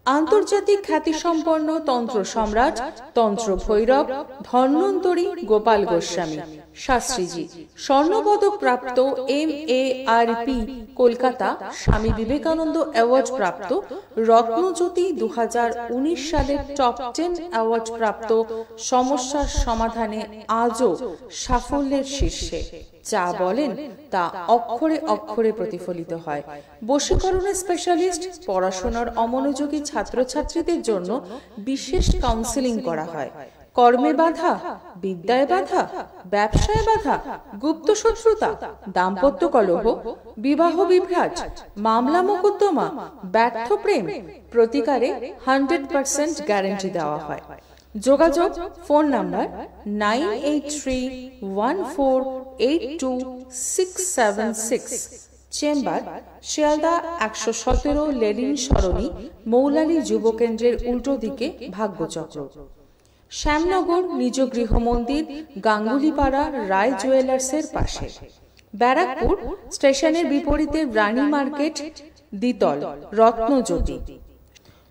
আন্তর্জাতিক খ্যাতিসম্পন্ন তন্ত্র সম্রাট তন্ত্র ভৈরব ধন্বন্তরী গোপাল গোস্বামী শাস্ত্রীজি স্বর্ণপদক প্রাপ্ত MARP কলকাতা স্বামী বিবেকানন্দ অ্যাওয়ার্ড প্রাপ্ত রত্নজ্যোতি 2019 সালের টপ 10 অ্যাওয়ার্ড প্রাপ্ত সমস্যার সমাধানে আজও সাফল্যের শীর্ষে। যা বলেন তা অক্ষরে অক্ষরে প্রতিফলিত হয়। বশীকরণের স্পেশালিস্ট, পড়াশোনার অমনোযোগী ছাত্রছাত্রীদের জন্য বিশেষ কাউন্সেলিং করা হয়। কর্মে বাধা, বিদ্যায় বাধা, ব্যবসায় বাধা, গুপ্ত শত্রুতা, দাম্পত্য কলহ, বিবাহ বিভ্রাট, মামলা মোকদ্দমা, ব্যর্থ প্রেম প্রতিকারে 100% গ্যারান্টি দেওয়া হয়। যোগাযোগ phone number 9831482676, chamber Sealdah 117 Lenin Sarani, Moulali যুব কেন্দ্রের উল্টো দিকে, ভাগ্যচক্র। শ্যামনগর নিজ গৃহ মন্দির, গাঙ্গুলিপাড়া রায় জুয়েলার্সের পাশে। ব্যারাকপুর স্টেশনের বিপরীতে রানী মার্কেট, দ্বিতল, রত্নজ্যোতি।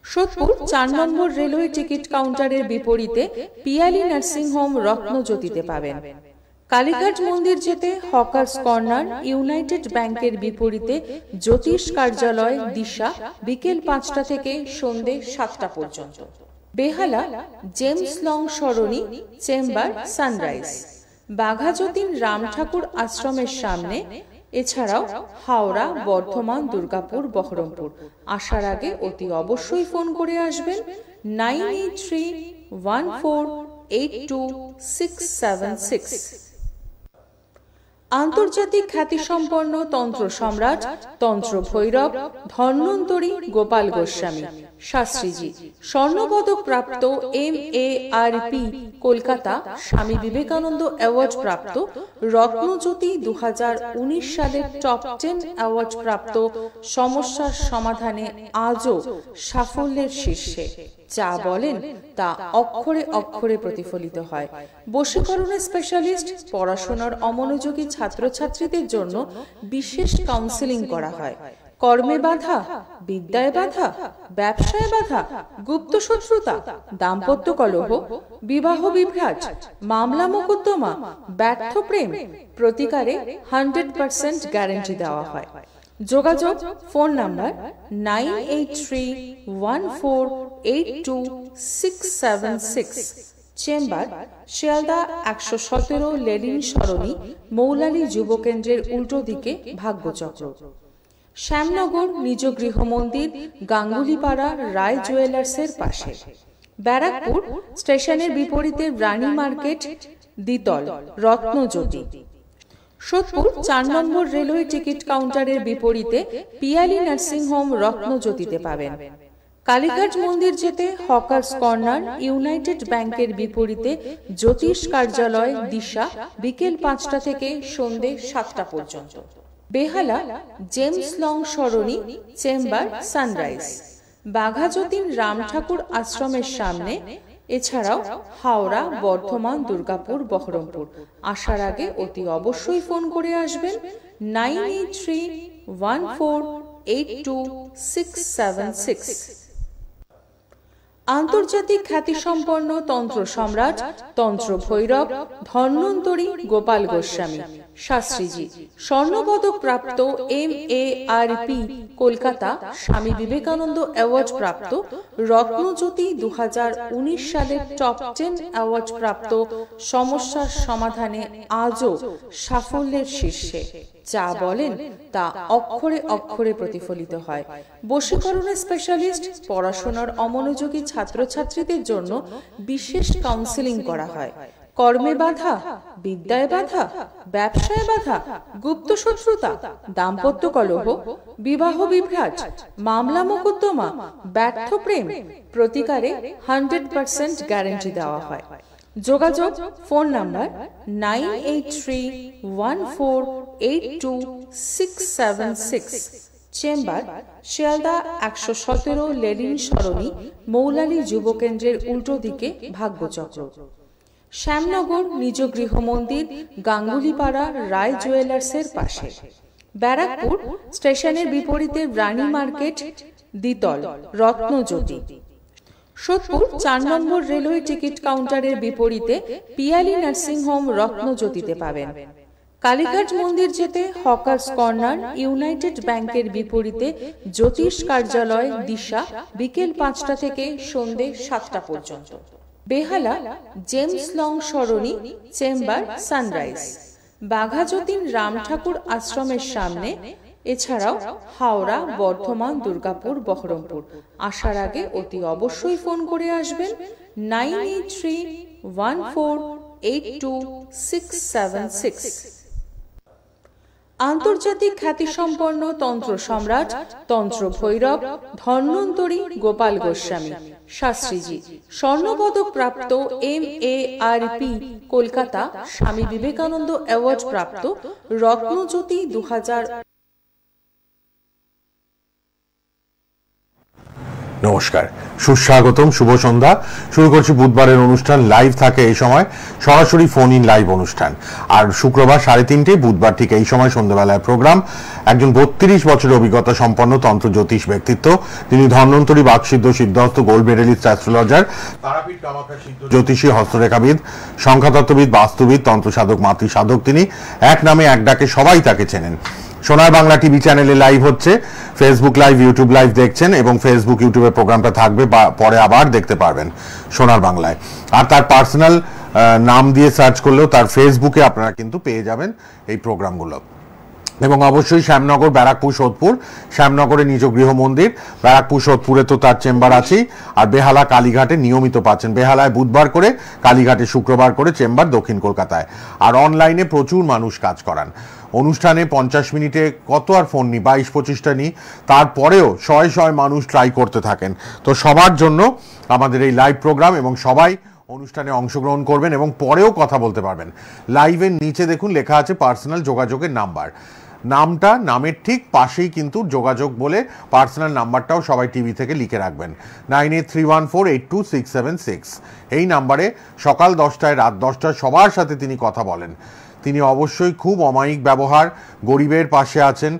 সোদপুর 4 নম্বর রেলওয়ে টিকিট কাউন্টারের বিপরীতে পিয়ালি নার্সিং হোম, রত্নজ্যোতিতে পাবেন। কালীঘাট মন্দির যেতে হকার্স কর্নার, ইউনাইটেড ব্যাংকের বিপরীতে জ্যোতিষ কার্যালয়, দিশা, বিকেল 5টা থেকে সন্ধে 7টা পর্যন্ত। বেহালা জেমস লং সরণি, চেম্বার সানরাইজ। বাঘাযতীন রাম ঠাকুর আশ্রমের সামনে। এছাড়াও হাওড়া, বর্ধমান, দুর্গাপুর, বহরমপুর। আসার আগে অতি অবশ্যই ফোন করে আসবেন 9831482676। আন্তর্জাতিক খ্যাতিসম্পন্ন তন্ত্র সম্রাট তন্ত্র ভৈরব ধন্বন্তরী গোপাল গোস্বামী শাস্ত্রীজি স্বর্ণপদক প্রাপ্ত MARP কলকাতা স্বামী বিবেকানন্দ অ্যাওয়ার্ড প্রাপ্ত রত্নজ্যোতি 2019 সালের টপ 10 অ্যাওয়ার্ড প্রাপ্ত সমস্যার সমাধানে আজও সাফল্যের শীর্ষে। যা বলেন তা অক্ষরে অক্ষরে প্রতিফলিত হয়। বশীকরণের স্পেশালিস্ট, পড়াশোনার অমনোযোগী ছাত্রছাত্রীদের জন্য বিশেষ কাউন্সেলিং করা হয়। কর্মে বাধা, বিদ্যায় বাধা, ব্যবসায় বাধা, গুপ্ত শত্রুতা, দাম্পত্য কলহ, বিবাহ বিভ্রাট, মামলা মোকদ্দমা, ব্যর্থ প্রেম প্রতিকারে 100% গ্যারান্টি দেওয়া হয়। যোগাযোগ phone number 9831482676, chamber Sealdah 117 Lenin Sarani, Moulali যুব কেন্দ্রের উল্টো দিকে, ভাগ্যচক্র। শ্যামনগর নিজ গৃহ মন্দির, গাঙ্গুলিপাড়া রায় জুয়েলার্সের পাশে। ব্যারাকপুর স্টেশনের বিপরীতে রানী মার্কেট, দ্বিতল, রত্নজ্যোতি। সোদপুর 4 নম্বর রেলওয়ে টিকিট কাউন্টারের বিপরীতে পিয়ালি নার্সিং হোম, রত্নজ্যোতিতে পাবেন। কালীঘাট মন্দির যেতে হকার্স কর্নার, ইউনাইটেড ব্যাংকের বিপরীতে জ্যোতিষ কার্যালয়, দিশা, বিকেল 5টা থেকে সন্ধে 7টা পর্যন্ত। বেহালা জেমস লং সরণি, চেম্বার সানরাইজ। বাঘাযতীন রাম ঠাকুর আশ্রমের সামনে। এছাড়াও হাওড়া, বর্ধমান, দুর্গাপুর, বহরমপুর। আসার আগে অতি অবশ্যই ফোন করে আসবেন 9831482676। আন্তর্জাতিক খ্যাতিসম্পন্ন তন্ত্র সম্রাট তন্ত্র ভৈরব ধন্বন্তরী গোপাল গোস্বামী শাস্ত্রীজি স্বর্ণপদক প্রাপ্ত MARP কলকাতা স্বামী বিবেকানন্দ অ্যাওয়ার্ড প্রাপ্ত রত্নজ্যোতি 2019 সালের টপ 10 অ্যাওয়ার্ড প্রাপ্ত সমস্যার সমাধানে আজও সাফল্যের শীর্ষে। যা বলেন তা অক্ষরে অক্ষরে প্রতিফলিত হয়। বশীকরণের স্পেশালিস্ট, পড়াশোনার অমনোযোগী ছাত্রছাত্রীদের জন্য বিশেষ কাউন্সেলিং করা হয়। কর্মে বাধা, বিদ্যায় বাধা, ব্যবসায় বাধা, গুপ্ত শত্রুতা, দাম্পত্য কলহ, বিবাহ বিভ্রাট, মামলা মোকদ্দমা, ব্যর্থ প্রেম প্রতিকারে 100% গ্যারান্টি দেওয়া হয়। যোগাযোগ phone number 9831482676, chamber Sealdah 117 Lenin Sarani, Moulali যুব কেন্দ্রের উল্টো দিকে, ভাগ্যচক্র। শ্যামনগর নিজ গৃহ মন্দির, গাঙ্গুলিপাড়া রায় জুয়েলার্সের পাশে। ব্যারাকপুর স্টেশনের বিপরীতে রানী মার্কেট, দ্বিতল রত্নজ্যোতি। সোদপুর 4 নম্বর রেলওয়ে টিকিট কাউন্টারের বিপরীতে পিয়ালি নার্সিং হোম রত্নজ্যোতিতে পাবেন। কালীঘাট মন্দির যেতে হকার্স কর্নার ইউনাইটেড ব্যাংকের বিপরীতে জ্যোতিষ কার্যালয় দিশা বিকেল 5টা থেকে সন্ধে 7টা পর্যন্ত। বেহালা জেমস লং সরণি চেম্বার সানরাইজ, বাঘাযতীন রাম ঠাকুর আশ্রমের সামনে। এছাড়াও হাওড়া, বর্ধমান, দুর্গাপুর, বহরমপুর। আসার আগে অতি অবশ্যই ফোন করে আসবেন 9831482676। আন্তর্জাতিক খ্যাতিসম্পন্ন তন্ত্র সম্রাট তন্ত্র ভৈরব ধন্বন্তরী গোপাল গোস্বামী শাস্ত্রীজি, স্বর্ণপদক প্রাপ্ত MARP কলকাতা স্বামী বিবেকানন্দ অ্যাওয়ার্ড প্রাপ্ত রত্নজ্যোতি 2000। নমস্কার, সুস্বাগতম, শুভ সন্ধ্যা। শুরু করছি বুধবারের অনুষ্ঠান। লাইভ থাকে এই সময়, সরাসরি ফোন ইন লাইভ অনুষ্ঠান। আর শুক্রবার 3:30, বুধবার ঠিক এই সময় সন্ধ্যাবেলায় প্রোগ্রাম। একজন 32 বছরের অভিজ্ঞতা সম্পন্ন তন্ত্র জ্যোতিষ ব্যক্তিত্ব তিনি। ধন্বন্তরী, বাকসিদ্ধ, সিদ্ধহস্ত, gold medalist astrologer, Tarapith Kamakhya সিদ্ধ জ্যোতিষী, হস্তরেখাবিদ, সংখ্যাতত্ত্ববিদ, বাস্তুবিদ, তন্ত্র সাধক, মাতৃ সাধক তিনি। এক নামে এক ডাকে সবাই তাকে চেনেন। সোনার বাংলা টিভি চ্যানেলে লাইভ হচ্ছে, ফেসবুক লাইভ, ইউটিউব লাইভ দেখছেন এবং ফেসবুক ইউটিউবে প্রোগ্রামটা থাকবে, পরে আবার দেখতে পারবেন সোনার বাংলায়। আর তার পার্সোনাল নাম দিয়ে সার্চ করলেও তার ফেসবুকে আপনারা কিন্তু পেয়ে যাবেন এই প্রোগ্রামগুলো। এবং অবশ্যই শ্যামনগর, ব্যারাকপুর, সোদপুর। শ্যামনগরে নিজ গৃহ মন্দির, ব্যারাকপুর, সোদপুরে তো তার চেম্বার আছেই। আর বেহালা, কালীঘাটে নিয়মিত পাচ্ছেন। বেহালায় বুধবার করে, কালীঘাটে শুক্রবার করে চেম্বার, দক্ষিণ কলকাতায়। আর অনলাইনে প্রচুর মানুষ কাজ করান। অনুষ্ঠানে 50 মিনিটে কত আর ফোন নিই, 22-25টা নিই, তারপরেও শয়ে মানুষ ট্রাই করতে থাকেন। তো সবার জন্য আমাদের এই লাইভ প্রোগ্রাম এবং সবাই অনুষ্ঠানে অংশগ্রহণ করবেন এবং পরেও কথা বলতে পারবেন। লাইভের নিচে দেখুন লেখা আছে পার্সোনাল যোগাযোগের নাম্বার। নামের ঠিক পাশেই কিন্তু যোগাযোগ বলে পার্সোনাল নাম্বারটাও সবাই টিভি থেকে লিখে রাখবেন, 9831482676। এই নাম্বারে সকাল 10টায়, রাত 10টায় সবার সাথে তিনি কথা বলেন। তিনি অবশ্যই খুব অমায়িক ব্যবহার, গরিবের পাশে আছেন।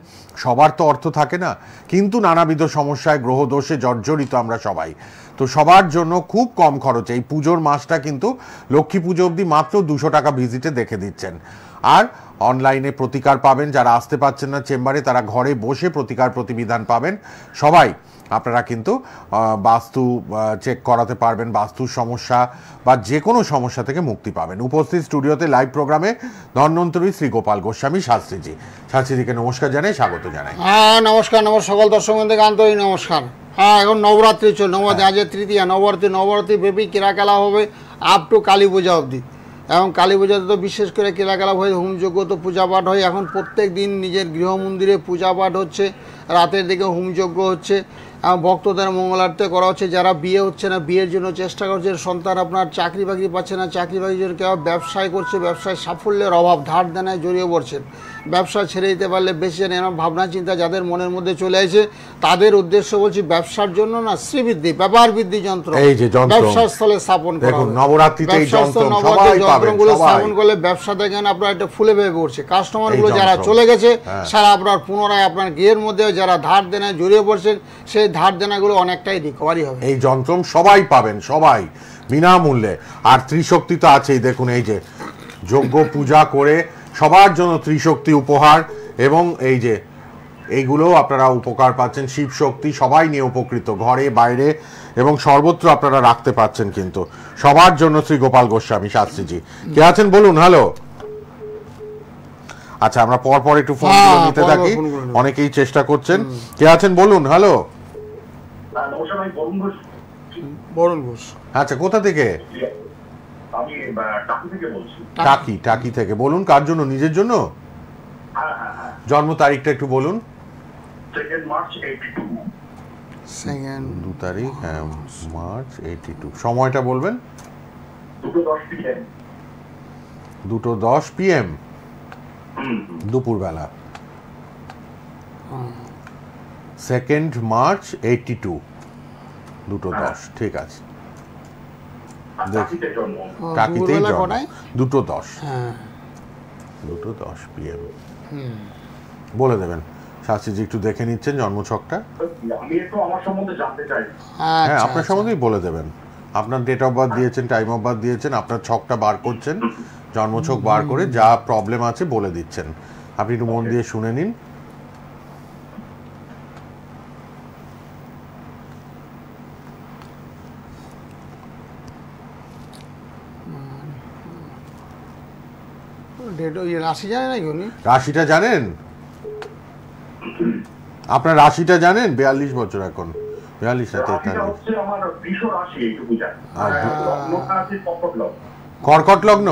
সবার তো অর্থ থাকে না, কিন্তু নানাবিধ সমস্যায়, গ্রহদোষে জর্জরিত আমরা সবাই। তো সবার জন্য খুব কম খরচে এই পুজোর মাসটা কিন্তু লক্ষ্মী পুজো অবধি মাত্র 200 টাকা ভিজিটে দেখে দিচ্ছেন। আর অনলাইনে প্রতিকার পাবেন। যারা আসতে পারছেন না চেম্বারে, তারা ঘরে বসে প্রতিকার প্রতিবিধান পাবেন। সবাই আপনারা কিন্তু বাস্তু চেক করাতে পারবেন, বাস্তুর সমস্যা বা যে কোনো সমস্যা থেকে মুক্তি পাবেন। উপস্থিত স্টুডিওতে লাইভ প্রোগ্রামে ধন্বন্তরী শ্রী গোপাল গোস্বামী শাস্ত্রীজি। শাস্ত্রীজিকে নমস্কার জানাই, স্বাগত জানাই। হ্যাঁ, নমস্কার। সকল দর্শক বন্ধুকে আন্তরিক নমস্কার। হ্যাঁ, এখন নবরাত্রি চল, আজ তৃতীয়া, নবরাত্রি ব্যাপী ক্রীড়াকলা হবে আপ টু কালী পূজা অবধি। এবং কালী পূজাতে তো বিশেষ করে ক্রীড়াকলা হয়, হোমযজ্ঞ তো পূজা পাঠ হয়। এখন প্রত্যেক দিন নিজের গৃহ মন্দিরে পূজা পাঠ হচ্ছে, রাতের দিকে হোমযজ্ঞ হচ্ছে, ভক্তদের মঙ্গলার্থে করা হচ্ছে। যারা বিয়ে হচ্ছে না, বিয়ের জন্য চেষ্টা করছে, সন্তান আপনার চাকরি বাকরি পাচ্ছে না, চাকরি বাকরির জন্য কেউ ব্যবসায় করছে, ব্যবসায় সাফল্যের অভাব, ধার দেনায় জড়িয়ে পড়ছেন, ব্যবসা ছেড়ে দিতে পারলে বেশি জানেন, এরকম ভাবনা চিন্তা যাদের মনের মধ্যে চলে আসে, তাদের উদ্দেশ্য বলছি ব্যবসার জন্য না, শ্রীবৃদ্ধি, ব্যাপার বৃদ্ধি যন্ত্র ব্যবসার স্থলে স্থাপন করা হবে। নবরাত্রিতে এই যন্ত্রগুলো স্থাপন করলে ব্যবসা দেখেন আপনার একটা ফুলে ভেবে পড়ছে। কাস্টমারগুলো যারা চলে গেছে, সারা আপনার পুনরায় আপনার গৃহের মধ্যে যারা ধার দেনায় জড়িয়ে পড়ছেন, সেই ধার দেনাগুলো অনেকটাই রিকভারি হবে। এই যন্ত্র সবাই পাবেন, সবাই বিনামূল্যে। আর ত্রিশক্তি তো আছেই, দেখুন এই যে যজ্ঞ পূজা করে সবার জন্য ত্রিশক্তি উপহার, এবং এই যে এইগুলো আপনারা উপকার পাচ্ছেন। শিব শক্তি সবাই নিয়ে উপকৃত, ঘরে বাইরে এবং সর্বত্র আপনারা রাখতে পাচ্ছেন কিন্তু সবার জন্য শ্রী গোপাল গোস্বামী শাস্ত্রীজি। কে আছেন বলুন? হ্যালো। আচ্ছা, আমরা পর একটু ফোন নিতে থাকি, অনেকেই চেষ্টা করছেন। কে আছেন বলুন? হ্যালো। বরুণ ঘোষ। আচ্ছা, কোথা থেকে? আমি টাকি থেকে বলছি। টাকি থেকে বলুন। কার জন্য? নিজের জন্য? জন্ম তারিখটা একটু বলুন। 2 মার্চ 82। 2 তারিখ, হ্যাঁ, মার্চ 82। সময়টা বলবেন? 2:10 PM। 2:10 PM, দুপুরবেলা। 2 মার্চ 82, 2:10। ঠিক আছে, টাকিতেই জন্ম, 2:10 PM। বলে দেবেন শাস্ত্রীজি একটু দেখে নিচ্ছেন জন্মছকটা। আমি একটু আমার সম্বন্ধে জানতে চাই। হ্যাঁ, আচ্ছা আপনার সম্বন্ধেই বলে দেবেন। আপনার ডেট অফ বার্থ দিয়েছেন, টাইম অফ বার্থ দিয়েছেন, আপনার ছকটা বার করছেন, জন্মছক বার করে যা প্রবলেম আছে বলে দিচ্ছেন। আপনি একটু মন দিয়ে শুনে নিন। রাশি জানে নাকি উনি? রাশিটা জানেন? আপনার রাশিটা জানেন? 42 বছর এখন, 42 না রাশিটা 43। হচ্ছে আমার বৃষ রাশি, এইটুকু জানি। লগ্নটা আছে কর্কট লগ্ন। কর্কট লগ্ন?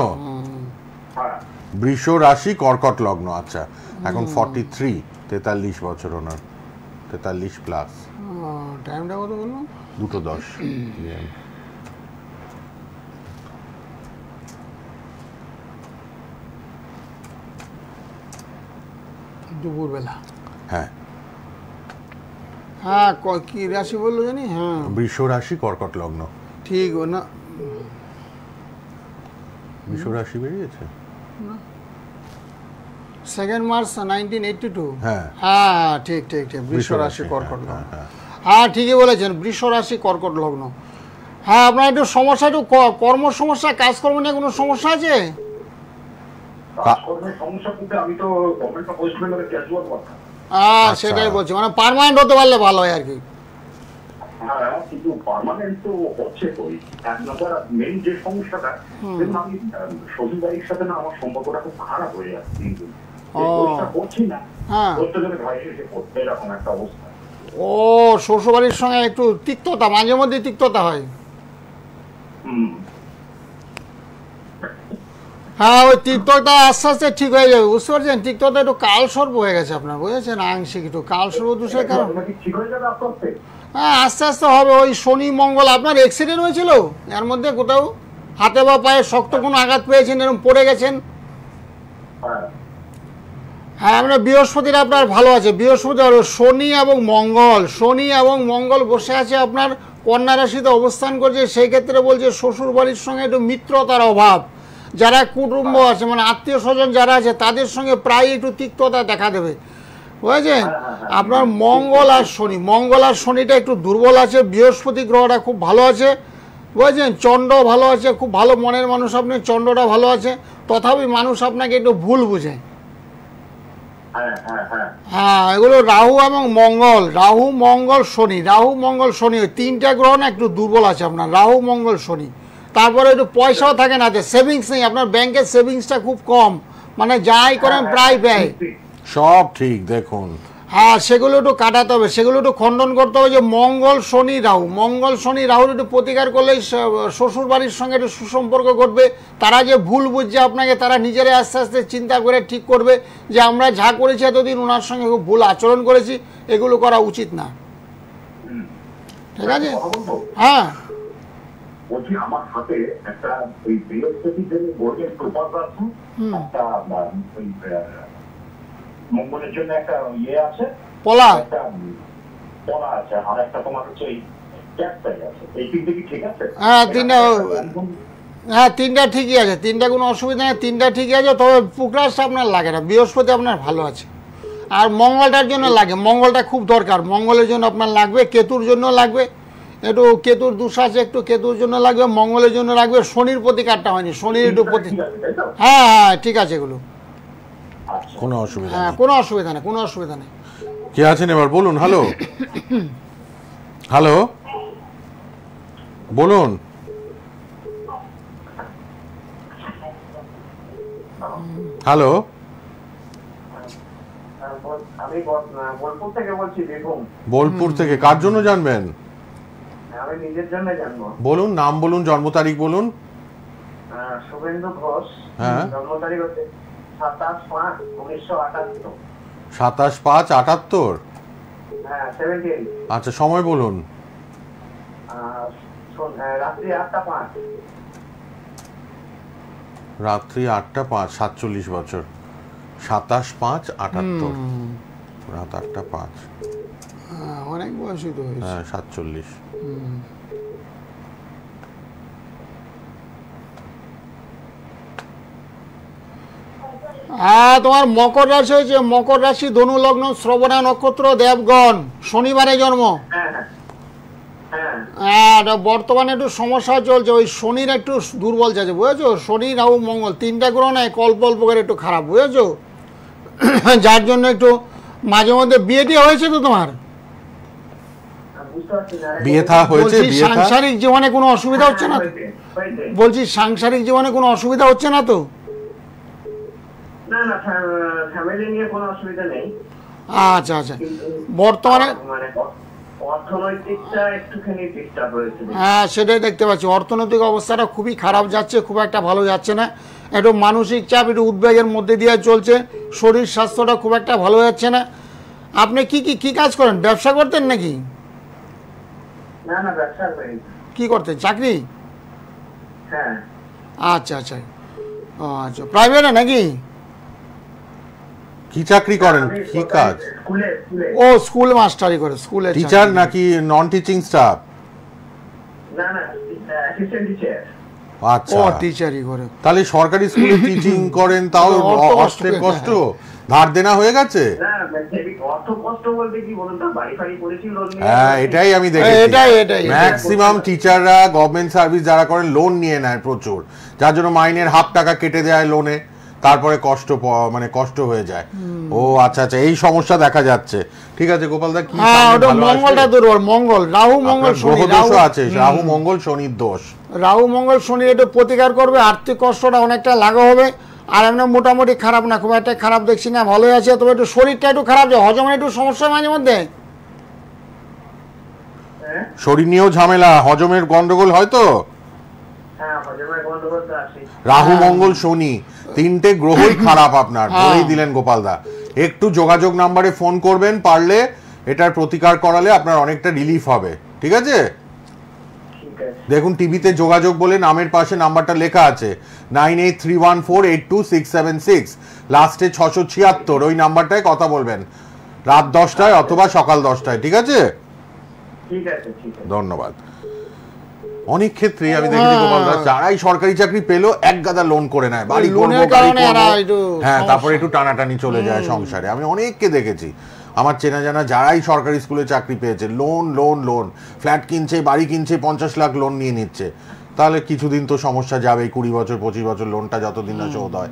হ্যাঁ। বৃষ রাশি, কর্কট লগ্ন। আচ্ছা, এখন 43, 43 বছর ওনার, 43 প্লাস। টাইমটা কত বললাম? 2:10 দুপুরবেলা। হ্যাঁ, হ্যাঁ, কি রাশি বললো জানি? হ্যাঁ, বৃষ রাশি, কর্কট লগ্ন। ঠিক না? বৃষ রাশি বেরিয়েছে। 2 মার্চ 1982। হ্যাঁ, হ্যাঁ, ঠিক ঠিক ঠিক, বৃষ রাশি কর্কট লগ্ন। হ্যাঁ। হ্যাঁ, ঠিকই বলেছেন, বৃষ রাশি কর্কট লগ্ন। হ্যাঁ, আপনার একটু সমস্যা, একটু কর্ম সমস্যা, কাজকর্ম নিয়ে কোনো সমস্যা আছে? কাজকর্মের সমস্যা বলতে আমি তো গভর্নমেন্ট অফ ওয়েস্ট বেঙ্গলের ক্যাজুয়াল ওয়ার্কার। হ্যাঁ, আচ্ছা। সেটাই বলছি, মানে পার্মানেন্ট হতে পারলে ভালো হয় আর কি। হ্যাঁ, কিন্তু পার্মানেন্ট তো হচ্ছে তো। এক নম্বর মেইন যে সমস্যাটা, যেমন আমি শ্বশুরবাড়ির সাথে না আমার সম্পর্কটা খুব খারাপ হয়ে যাচ্ছে, কিন্তু করছি না, হ্যাঁ। করতে গেলে ভাই এসে করতে, এরকম একটা অবস্থা। ও, শ্বশুরবাড়ির সঙ্গে একটু তিক্ততা, মাঝে মধ্যে তিক্ততা হয়। হ্যাঁ, ওই তিক্ততা আস্তে আস্তে ঠিক হয়ে যাবে, বুঝতে পারছেন? তিক্ততা একটু কালসর্প হয়ে গেছে আপনার, বুঝেছেন? আংশিক একটু কালসর্প দোষের কারণ। ঠিক হয়ে যাবে আস্তে আস্তে। হ্যাঁ, আস্তে আস্তে হবে। ওই শনি মঙ্গল, আপনার অ্যাক্সিডেন্ট হয়েছিল এর মধ্যে কোথাও? হাতে বা পায়ে শক্ত কোনো আঘাত পেয়েছেন, এরকম পড়ে গেছেন? হ্যাঁ, হ্যাঁ, আপনার বৃহস্পতির আপনার ভালো আছে, বৃহস্পতি আর শনি এবং মঙ্গল, শনি এবং মঙ্গল বসে আছে আপনার কন্যা রাশিতে অবস্থান করছে। সেই ক্ষেত্রে বলছে শ্বশুর বাড়ির সঙ্গে একটু মিত্রতার অভাব। যারা কুটুম্ব আছে, মানে আত্মীয় স্বজন যারা আছে, তাদের সঙ্গে প্রায় একটু তিক্ততা দেখা দেবে, বুঝেছেন? আপনার মঙ্গল আর শনি, মঙ্গল আর শনিটা একটু দুর্বল আছে, বৃহস্পতি গ্রহটা খুব ভালো আছে, বুঝেছেন? চন্দ্র ভালো আছে, খুব ভালো মনের মানুষ আপনি, চন্দ্রটা ভালো আছে। তথাপি মানুষ আপনাকে একটু ভুল বুঝে। হ্যাঁ, এগুলো রাহু এবং মঙ্গল, রাহু মঙ্গল শনি, রাহু মঙ্গল শনি, ওই তিনটা গ্রহ না একটু দুর্বল আছে আপনার, রাহু মঙ্গল শনি। তারপরে একটু পয়সাও থাকে না, সেভিংস নেই আপনার, ব্যাংকের সেভিংসটা খুব কম, মানে যাই করেন প্রায় ব্যয়। সব ঠিক দেখুন। হ্যাঁ, সেগুলো একটু কাটাতে হবে, সেগুলো একটু খণ্ডন করতে হবে। যে মঙ্গল শনি রাহু, মঙ্গল শনি রাহুর একটু প্রতিকার করলেই শ্বশুর বাড়ির সঙ্গে একটু সুসম্পর্ক ঘটবে। তারা যে ভুল বুঝছে আপনাকে, তারা নিজেরাই আস্তে আস্তে চিন্তা করে ঠিক করবে যে আমরা যা করেছি এতদিন ওনার সঙ্গে খুব ভুল আচরণ করেছি, এগুলো করা উচিত না। ঠিক আছে? হ্যাঁ, বলছি আমার হাতে একটা ওই বৃহস্পতি যে বোর্ডের প্রপার আছে, একটা ওই মঙ্গলের জন্য একটা ইয়ে আছে, পলা, একটা পলা আছে, আর একটা তোমার হচ্ছে ওই ক্যাপটাই আছে। এই তিনটে কি ঠিক আছে? হ্যাঁ, তিনটা, হ্যাঁ তিনটা ঠিকই আছে, তিনটা কোনো অসুবিধা নেই, তিনটা ঠিকই আছে। তবে পুকরাসটা আপনার লাগে না, বৃহস্পতি আপনার ভালো আছে। আর মঙ্গলটার জন্য লাগে, মঙ্গলটা খুব দরকার, মঙ্গলের জন্য আপনার লাগবে, কেতুর জন্য লাগবে, একটু কেতুর দোষ আছে, একটু কেতুর জন্য লাগবে, মঙ্গলের জন্য লাগবে। শনির প্রতিকারটা হয়নি, শনির একটু হ্যাঁ হ্যাঁ ঠিক আছে এগুলো, কোনো অসুবিধা হ্যাঁ নেই। কোনো অসুবিধা নেই, কোনো অসুবিধা নেই। কে আছেন এবার বলুন? হ্যালো, হ্যালো, বলুন। হ্যালো, আমি বোলপুর থেকে বলছি, দেখুন। বোলপুর থেকে কার জন্য জানবেন? আমি নিজের জন্য জানবো। বলুন, নাম বলুন, জন্ম তারিখ বলুন। শুভেন্দু ঘোষ, হ্যাঁ। জন্ম তারিখ হচ্ছে 27/5/1978। 27/5/78। হ্যাঁ, 78। আচ্ছা, সময় বলুন। রাত্রি 8টা 5। রাত্রি 8টা 5, 47 বছর। 27/5/78, রাত 8টা 5। অনেক বয়সই তো হয়েছে। হ্যাঁ, 47। হ্যাঁ, তোমার মকর রাশি হয়েছে, মকর রাশি, ধনু লগ্ন, শ্রবণা নক্ষত্র, দেবগণ, শনিবারে জন্ম। হ্যাঁ হ্যাঁ হ্যাঁ হ্যাঁ, এটা বর্তমানে একটু সমস্যা চলছে, ওই শনির একটু দুর্বল যাচ্ছে, বুঝেছো? শনি, রাহু, মঙ্গল, তিনটা গ্রহ না অল্প অল্প করে একটু খারাপ, বুঝেছো? যার জন্য একটু মাঝে মধ্যে বিয়েটি হয়েছে তো তোমার? বুঝতে পারছি না। বিয়ে থা হয়েছে, বলছি বিয়ে থা সাংসারিক জীবনে কোনো অসুবিধা হচ্ছে না তো? হয়েছে। বলছি সাংসারিক জীবনে কোনো অসুবিধা হচ্ছে না তো? না না, ফ্যামিলি নিয়ে কোনো অসুবিধা নেই, আচ্ছা আচ্ছা, বর্তমানে মানে অর্থনৈতিকটা একটুখানি ডিস্টার্ব হয়েছে। হ্যাঁ, সেটাই দেখতে পাচ্ছি, অর্থনৈতিক অবস্থাটা খুবই খারাপ যাচ্ছে, খুব একটা ভালো যাচ্ছে না, একটু মানসিক চাপ, একটু উদ্বেগের মধ্যে দিয়ে চলছে, শরীর স্বাস্থ্যটা খুব একটা ভালো যাচ্ছে না। আপনি কি কাজ করেন? ব্যবসা করতেন নাকি? না না, ব্যবসা করি। কি করতেন? চাকরি? হ্যাঁ। আচ্ছা আচ্ছা, ও আচ্ছা, প্রাইভেটে নাকি? কি চাকরি করেন, কি কাজ? স্কুলে স্কুলে। ও, স্কুল মাস্টারি করে, স্কুলে টিচার নাকি নন টিচিং স্টাফ? না না, অ্যাসিস্ট্যান্ট টিচার। আচ্ছা, ও, টিচারই করে। তাহলে সরকারি স্কুলে টিচিং করেন, তাও অর্থের কষ্ট, ধার দেনা হয়ে গেছে? না, অর্থ কষ্ট বলতে কি বলুন তো, বাড়ি ফাড়ি করেছি, লোন নিয়ে। হ্যাঁ, এটাই আমি দেখেছি, এটাই ম্যাক্সিমাম টিচাররা গভর্নমেন্ট সার্ভিস যারা করেন লোন নিয়ে নেয় প্রচুর, যার জন্য মাইনের হাফ টাকা কেটে দেয় লোনে, তারপরে মানে কষ্ট হয়ে যায়। ও আচ্ছা আচ্ছা, এই সমস্যা দেখা যাচ্ছে। ঠিক আছে গোপালদা, কি হ্যাঁ, ওটা মঙ্গলটা দুর্বল, মঙ্গল, রাহু মঙ্গল গ্রহ শনি, দোষও আছে, রাহু মঙ্গল শনির দোষ। রাহু মঙ্গল শনি একটু প্রতিকার করবে, আর্থিক কষ্টটা অনেকটা লাগা হবে। আর এমনি মোটামুটি খারাপ না, খুব একটা খারাপ দেখছি না, ভালোই আছে, তবে একটু শরীরটা একটু খারাপ যায়, হজমের একটু সমস্যা মাঝে মধ্যে। শরীর নিয়েও ঝামেলা, হজমের গন্ডগোল হয়তো। হ্যাঁ, হজমের গন্ডগোল তো আছে। রাহু মঙ্গল শনি তিনটে গ্রহই খারাপ আপনার, বলেই দিলেন গোপালদা। একটু যোগাযোগ নাম্বারে ফোন করবেন, পারলে এটার প্রতিকার করালে আপনার অনেকটা রিলিফ হবে। ঠিক আছে, ঠিক আছে। দেখুন টিভিতে যোগাযোগ বলে নামের পাশে নাম্বারটা লেখা আছে 9831482676, লাস্টে 676, ওই নাম্বারটায় কথা বলবেন, রাত 10টায় অথবা সকাল 10টায়। ঠিক আছে, ঠিক আছে, ঠিক আছে। ধন্যবাদ। অনেক ক্ষেত্রে আমি দেখেছি গোপালদা, যারাই সরকারি চাকরি পেলো এক গাদা লোন করে নেয়, বাড়ি করবো, লোনের গাড়ি কারণে করবো। এরা একটু হ্যাঁ, সমস্যা। তারপরে একটু টানাটানি চলে যায় সংসারে। আমি অনেককে দেখেছি, আমার চেনা জানা যারাই সরকারি স্কুলে চাকরি পেয়েছে, লোন লোন লোন, ফ্ল্যাট কিনছে, বাড়ি কিনছে, 50 লাখ লোন নিয়ে নিচ্ছে। তাহলে কিছুদিন তো সমস্যা যাবেই, 20 বছর 25 বছর লোনটা যতদিন না শোধ হয়।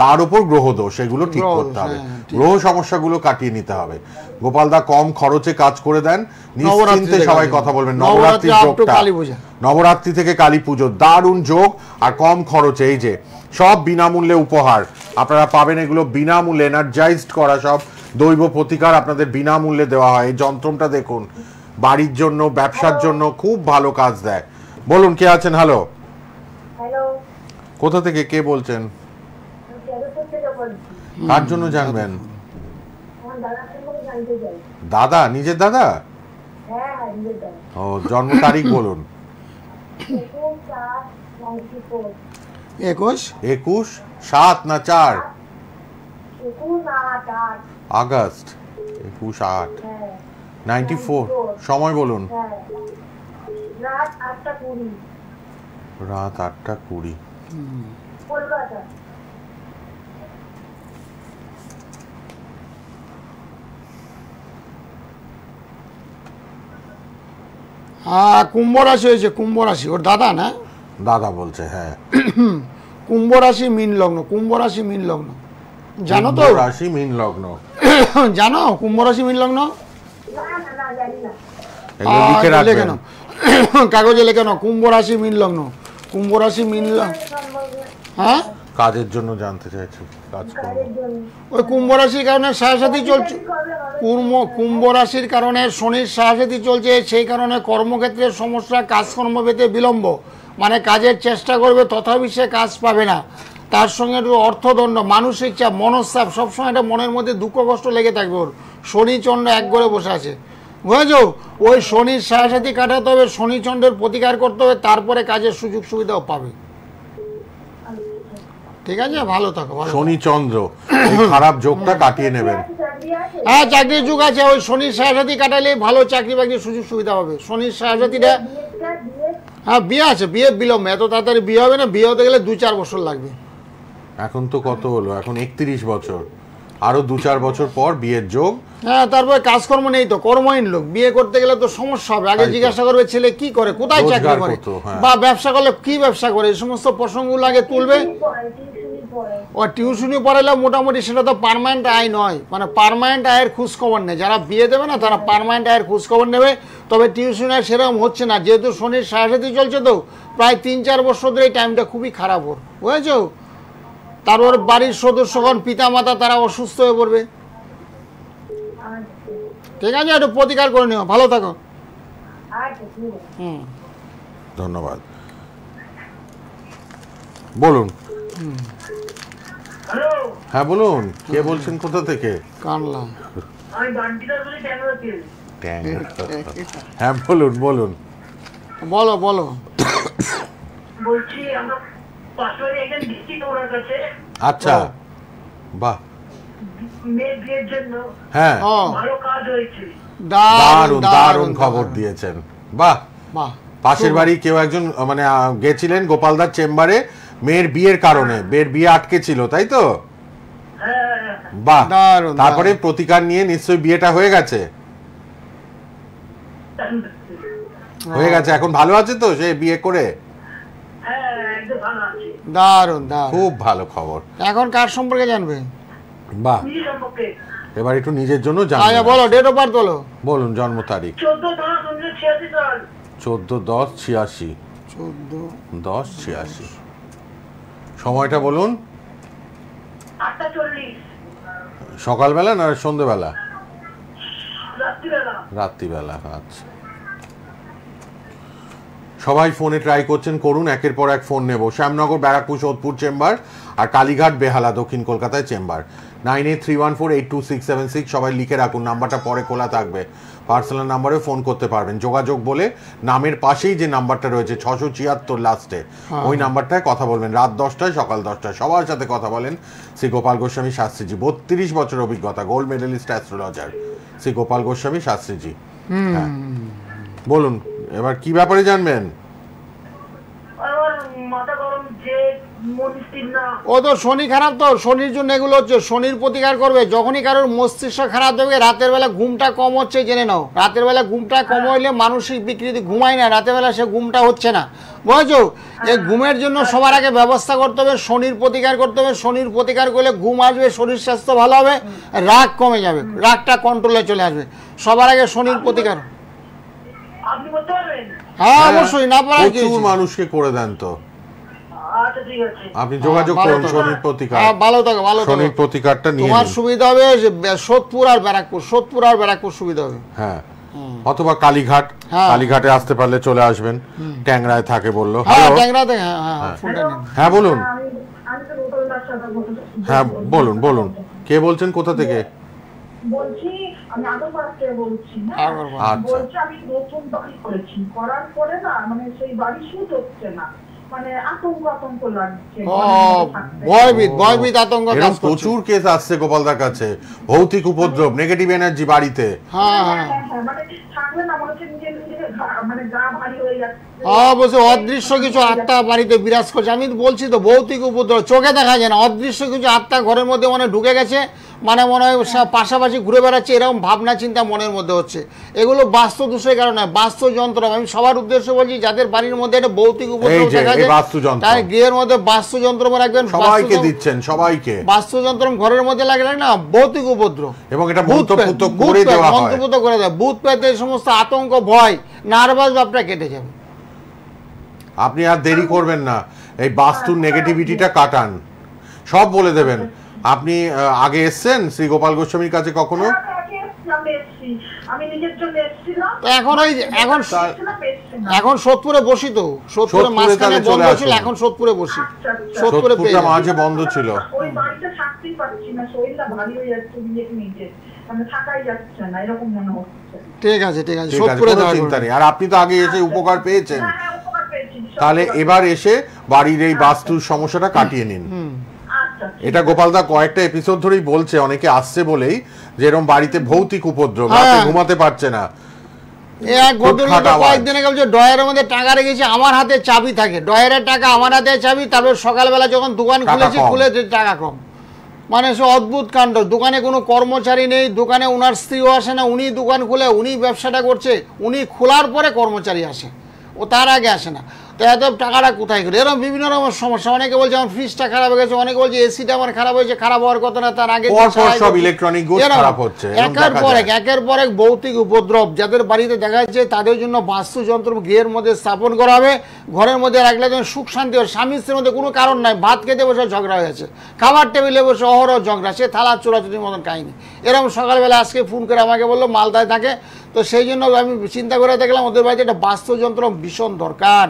তার উপর গ্রহ দোষ, সেগুলো ঠিক করতে হবে, গ্রহ সমস্যাগুলো কাটিয়ে নিতে হবে। গোপালদা কম খরচে কাজ করে দেন, নিশ্চিন্তে সবাই কথা বলবেন। নবরাত্রির যোগটা, নবরাত্রি থেকে কালী পুজো, দারুণ যোগ, আর কম খরচে এই যে সব বিনামূল্যে উপহার আপনারা পাবেন, এগুলো বিনামূল্যে এনার্জাইজড করা সব দৈব প্রতিকার আপনাদের বিনামূল্যে দেওয়া হয়। এই যন্ত্রটা দেখুন, বাড়ির জন্য, ব্যবসার জন্য খুব ভালো কাজ দেয়। বলুন, কে আছেন? হ্যালো, কোথা থেকে কে বলছেন? কার জন্য জানবেন? দাদা, নিজের দাদা? ও, জন্ম তারিখ বলুন। 21/7 না 4 আগস্ট? 21/8 94। সময় বলুন। রাত 8:20। রাত 8:20। কলকাতা। হ্যাঁ, কুম্ভ রাশি হয়েছে, কুম্ভ রাশি, ওর দাদা না? দাদা বলছে, হ্যাঁ। কুম্ভ রাশি মীন লগ্ন, কুম্ভ রাশি মীন লগ্ন, জানো তো? কুম্ভ রাশি মীন লগ্ন জানো কুম্ভ রাশি মীন লগ্ন? না না না, জানি না। এগুলো লিখে রাখবেন, কাগজে লেখে নাও, কুম্ভ রাশি মীন লগ্ন, কুম্ভ রাশি মীন লগ্ন। হ্যাঁ, কাজের জন্য জানতে চাইছি, কাজ করব। ওই কুম্ভ রাশির কারণে সাহায্যাতি চলছে, কুম্ভ রাশির কারণে শনির সাহায্যাতি চলছে, সেই কারণে কর্মক্ষেত্রে সমস্যা, কাজকর্ম পেতে বিলম্ব, মানে কাজের চেষ্টা করবে তথাপি সে কাজ পাবে না। তার সঙ্গে একটু অর্থদণ্ড, মানসিক চাপ, মনস্তাপ, সবসময় একটা মনের মধ্যে দুঃখ কষ্ট লেগে থাকবে ওর। শনি চন্দ্র এক করে বসে আছে, বুঝেছো? ওই শনির সাহায্যাতি কাটাতে হবে, শনি চন্দ্রের প্রতিকার করতে হবে, তারপরে কাজের সুযোগ সুবিধাও পাবে। ঠিক আছে, ভালো থাকো। শনি চন্দ্র এই খারাপ যোগটা কাটিয়ে নেবেন। হ্যাঁ, চাকরির যুগ আছে, ওই শনির সাহায্যাতি কাটালে ভালো চাকরি বাকরির সুযোগ সুবিধা হবে। শনির সাহায্যাতিটা, হ্যাঁ বিয়ে আছে, বিয়ে বিলম্ব, এত তাড়াতাড়ি বিয়ে হবে না, বিয়ে হতে গেলে 2-4 বছর লাগবে। এখন তো কত হলো, এখন 31 বছর, আরো 2-4 বছর পর বিয়ের যোগ। হ্যাঁ, তারপরে কাজকর্ম নেই তো, কর্মহীন লোক, বিয়ে করতে গেলে তো সমস্যা হবে। আগে জিজ্ঞাসা করবে ছেলে কি করে, কোথায় চাকরি করে, বা ব্যবসা করলে কি ব্যবসা করে, এই সমস্ত প্রসঙ্গগুলো আগে তুলবে। ও টিউশনি পড়ালে মোটামুটি সেটা তো পার্মানেন্ট আয় নয়, মানে পার্মানেন্ট আয়ের খোঁজখবর নেই। যারা বিয়ে দেবে না তারা পার্মানেন্ট আয়ের খোঁজখবর নেবে। তবে টিউশন আয় সেরকম হচ্ছে না, যেহেতু শনির সাড়ে চলছে তো প্রায় 3-4 বছর ধরে এই টাইমটা খুবই খারাপ ওর, বুঝেছো। তারপর বাড়ির সদস্যগণ, পিতা মাতা, তারা অসুস্থ হয়ে পড়বে। ঠিক আছে, একটু প্রতিকার করে নিও, ভালো থাকো। ধন্যবাদ। বলুন। হ্যাঁ বলুন, কে বলছেন, কোথা থেকে? কানলাম। হ্যাঁ বলুন বলুন। বলো বলো। বলছি আমরা পাশে একজন ডিস্ট্রিক্ট ওনার কাছে আচ্ছা, বাহ, মেয়ে বিয়ের জন্য হ্যাঁ ভালো কাজ হয়েছে। দারুণ দারুণ খবর দিয়েছেন, বাহ বাহ। পাশের বাড়ি কেউ একজন মানে গেছিলেন গোপালদার চেম্বারে মেয়ের বিয়ের কারণে, মেয়ের বিয়ে আটকে ছিল, তাই তো? বাহ, তারপরে প্রতিকার নিয়ে নিশ্চয়ই বিয়েটা হয়ে গেছে। হয়ে গেছে, এখন ভালো আছে তো সে বিয়ে করে? দারুণ দারুণ, খুব ভালো খবর। এখন কার সম্পর্কে জানবে? বাহ, এবার একটু নিজের জন্য জানবেন। আচ্ছা বলো, ডেট অফ বার্থ বলো। বলুন জন্ম তারিখ। 14-10-86। 14-10-86। সময়টা বলুন। 8:40 সকালবেলা না সন্ধ্যেবেলা? রাত্রিবেলা। রাত্রিবেলা, আচ্ছা। সবাই ফোনে ট্রাই করছেন, করুন, একের পর এক ফোন নেব। শ্যামনগর, ব্যারাকপুর, সোদপুর চেম্বার, আর কালীঘাট, বেহালা, দক্ষিণ কলকাতায় চেম্বার। 9831482676। সবাই লিখে রাখুন, নাম্বারটা পরে খোলা থাকবে, পার্সোনাল নাম্বারে ফোন করতে পারবেন। যোগাযোগ বলে নামের পাশেই যে নাম্বারটা রয়েছে 676 লাস্টে, ওই নাম্বারটায় কথা বলবেন। রাত 10টায়, সকাল 10টায় সবার সাথে কথা বলেন শ্রী গোপাল গোস্বামী শাস্ত্রীজি। 32 বছর অভিজ্ঞতা, gold medalist astrologer Shri Gopal Goswami Shastriji. হ্যাঁ বলুন, এবার কি ব্যাপারে জানবেন? ও তো শনি খারাপ, তো শনির জন্য এগুলো হচ্ছে। শনির প্রতিকার করবে যখনই কারোর মস্তিষ্ক খারাপ দেবে। রাতের বেলা ঘুমটা কম হচ্ছে, জেনে নাও। রাতের বেলা ঘুমটা কম হইলে মানসিক বিকৃতি, ঘুমায় না রাতের বেলা, সে ঘুমটা হচ্ছে না, বুঝেছো। এই ঘুমের জন্য সবার আগে ব্যবস্থা করতে হবে, শনির প্রতিকার করতে হবে। শনির প্রতিকার করলে ঘুম আসবে, শরীর স্বাস্থ্য ভালো হবে, রাগ কমে যাবে, রাগটা কন্ট্রোলে চলে আসবে। সবার আগে শনির প্রতিকার। আপনি বলতে পারবেন? হ্যাঁ অবশ্যই, না পারা কি প্রচুর মানুষকে করে দেন তো। আচ্ছা ঠিক আছে, আপনি যোগাযোগ করুন শনির প্রতিকার। ভালো থাকো, ভালো থাকো। শনির প্রতিকারটা নিয়ে তোমার সুবিধা হবে সোদপুর আর ব্যারাকপুর, সোদপুর আর ব্যারাকপুর সুবিধা হবে। হ্যাঁ, অথবা কালীঘাট, কালীঘাটে আসতে পারলে চলে আসবেন। ট্যাংরায় থাকে বললো। হ্যাঁ ট্যাংরাতে। হ্যাঁ বলুন। আমি তো গোপালদার সাথে বলছি। হ্যাঁ বলুন বলুন, কে বলছেন, কোথা থেকে? বলছি আমি আগরপাড়া থেকে বলছি। আচ্ছা, বলছি আমি নতুন বাড়ি করেছি, করার পরে না মানে সেই বাড়ি শুট হচ্ছে না, মানে আতঙ্ক লাগছে। ভয়ভীত আতঙ্ক। প্রচুর কেস আসছে গোপালদার কাছে, ভৌতিক উপদ্রব, নেগেটিভ এনার্জি বাড়িতে। মানে থাকলে না মনে হচ্ছে নিজে নিজে মানে গা ভারী হয়ে যাচ্ছে। অবশ্যই অদৃশ্য কিছু আত্মা বাড়িতে বিরাজ করছে। আমি বলছি তো ভৌতিক উপদ্রব, চোখে দেখা যায় না, অদৃশ্য কিছু আত্মা ঘরের মধ্যে মানে ঢুকে গেছে, মানে মনে হয় পাশাপাশি ঘুরে বেড়াচ্ছে, এরকম ভাবনা চিন্তা মনের মধ্যে হচ্ছে। এগুলো বাস্তু দোষের কারণে, বাস্তু যন্ত্র। আমি সবার উদ্দেশ্যে বলছি, যাদের বাড়ির মধ্যে একটা ভৌতিক উপদ্রব দেখা যায়, তাই গৃহের মধ্যে বাস্তু যন্ত্র রাখবেন। সবাইকে দিচ্ছেন, সবাইকে বাস্তু যন্ত্র ঘরের মধ্যে লাগলে না ভৌতিক উপদ্রব, এবং এটা মন্ত্রপুত করে দেওয়া হয়, মন্ত্রপুত করে দেয়। ভূত পেতে সমস্ত আতঙ্ক, ভয়, নার্ভাস ভাবটা কেটে যাবে। আপনি আর দেরি করবেন না, এই বাস্তুর নেগেটিভিটিটা কাটান, সব বলে দেবেন। আপনি আগে এসেছেন শ্রী গোপাল গোস্বামীর কাছে কখনো? আমি নিজের জন্য এসেছিলাম। এখন সোদপুরে বসি তো, সোদপুরে মাঝখানে বন্ধ ছিল, এখন সোদপুরে বসি। সোদপুরে মাঝে বন্ধ ছিল। ওই বাড়িতে থাকতেই পারছি না, শরীরটা ভারী হয়ে যাচ্ছে, নিজে মানে থাকাই যাচ্ছে না, এরকম মনে হচ্ছে। ঠিক আছে ঠিক আছে, সোদপুরে চিন্তা নেই। আর আপনি তো আগে এসে উপকার পেয়েছেন, তাহলে এবার এসে বাড়ির এই বাস্তুর সমস্যাটা কাটিয়ে নিন। এটা গোপালদা কয়েকটা এপিসোড ধরেই বলছে, অনেকে আসছে বলেই যে এরকম বাড়িতে ভৌতিক উপদ্রব, রাতে ঘুমাতে পারছে না, এক ভদ্রলোক কয়েকদিন আগে বলছে ডয়ারের মধ্যে টাকা রেখেছি, আমার হাতে চাবি থাকে, ডয়ারের টাকা আমার হাতে চাবি, তারপর সকালবেলা যখন দোকান খুলেছি খুলে টাকা কম। মানে সে অদ্ভুত কাণ্ড। দোকানে কোনো কর্মচারী নেই, দোকানে ওনার স্ত্রীও আসে না, উনি দোকান খুলে উনি ব্যবসাটা করছে, উনি খোলার পরে কর্মচারী আসে, ও তার আগে আসে না। তো এত টাকাটা কোথায় করে? এরকম বিভিন্ন রকম সমস্যা। অনেকে বলছে আমার ফ্রিজটা খারাপ হয়ে গেছে, অনেকে বলছে এসিটা আমার খারাপ হয়েছে, খারাপ হওয়ার কথা না, তার আগে সব ইলেকট্রনিক গুডস খারাপ হচ্ছে। একের পর এক ভৌতিক উপদ্রব। যাদের বাড়িতে দেখা যাচ্ছে তাদের জন্য বাস্তুযন্ত্র গৃহের মধ্যে স্থাপন করা হবে, ঘরের মধ্যে রাখলে যেন সুখ শান্তি হয়। স্বামী স্ত্রীর মধ্যে কোনো কারণ নাই, ভাত খেতে বসে ঝগড়া হয়ে যাচ্ছে, খাবার টেবিলে বসে অহরহ ঝগড়া, সে থালা চোরাচুরির মতন কাহিনি। এরকম সকালবেলা আজকে ফোন করে আমাকে বললো মালদায় থাকে। তো সেই জন্য আমি চিন্তা করে দেখলাম ওদের বাড়িতে একটা বাস্তুযন্ত্র ভীষণ দরকার।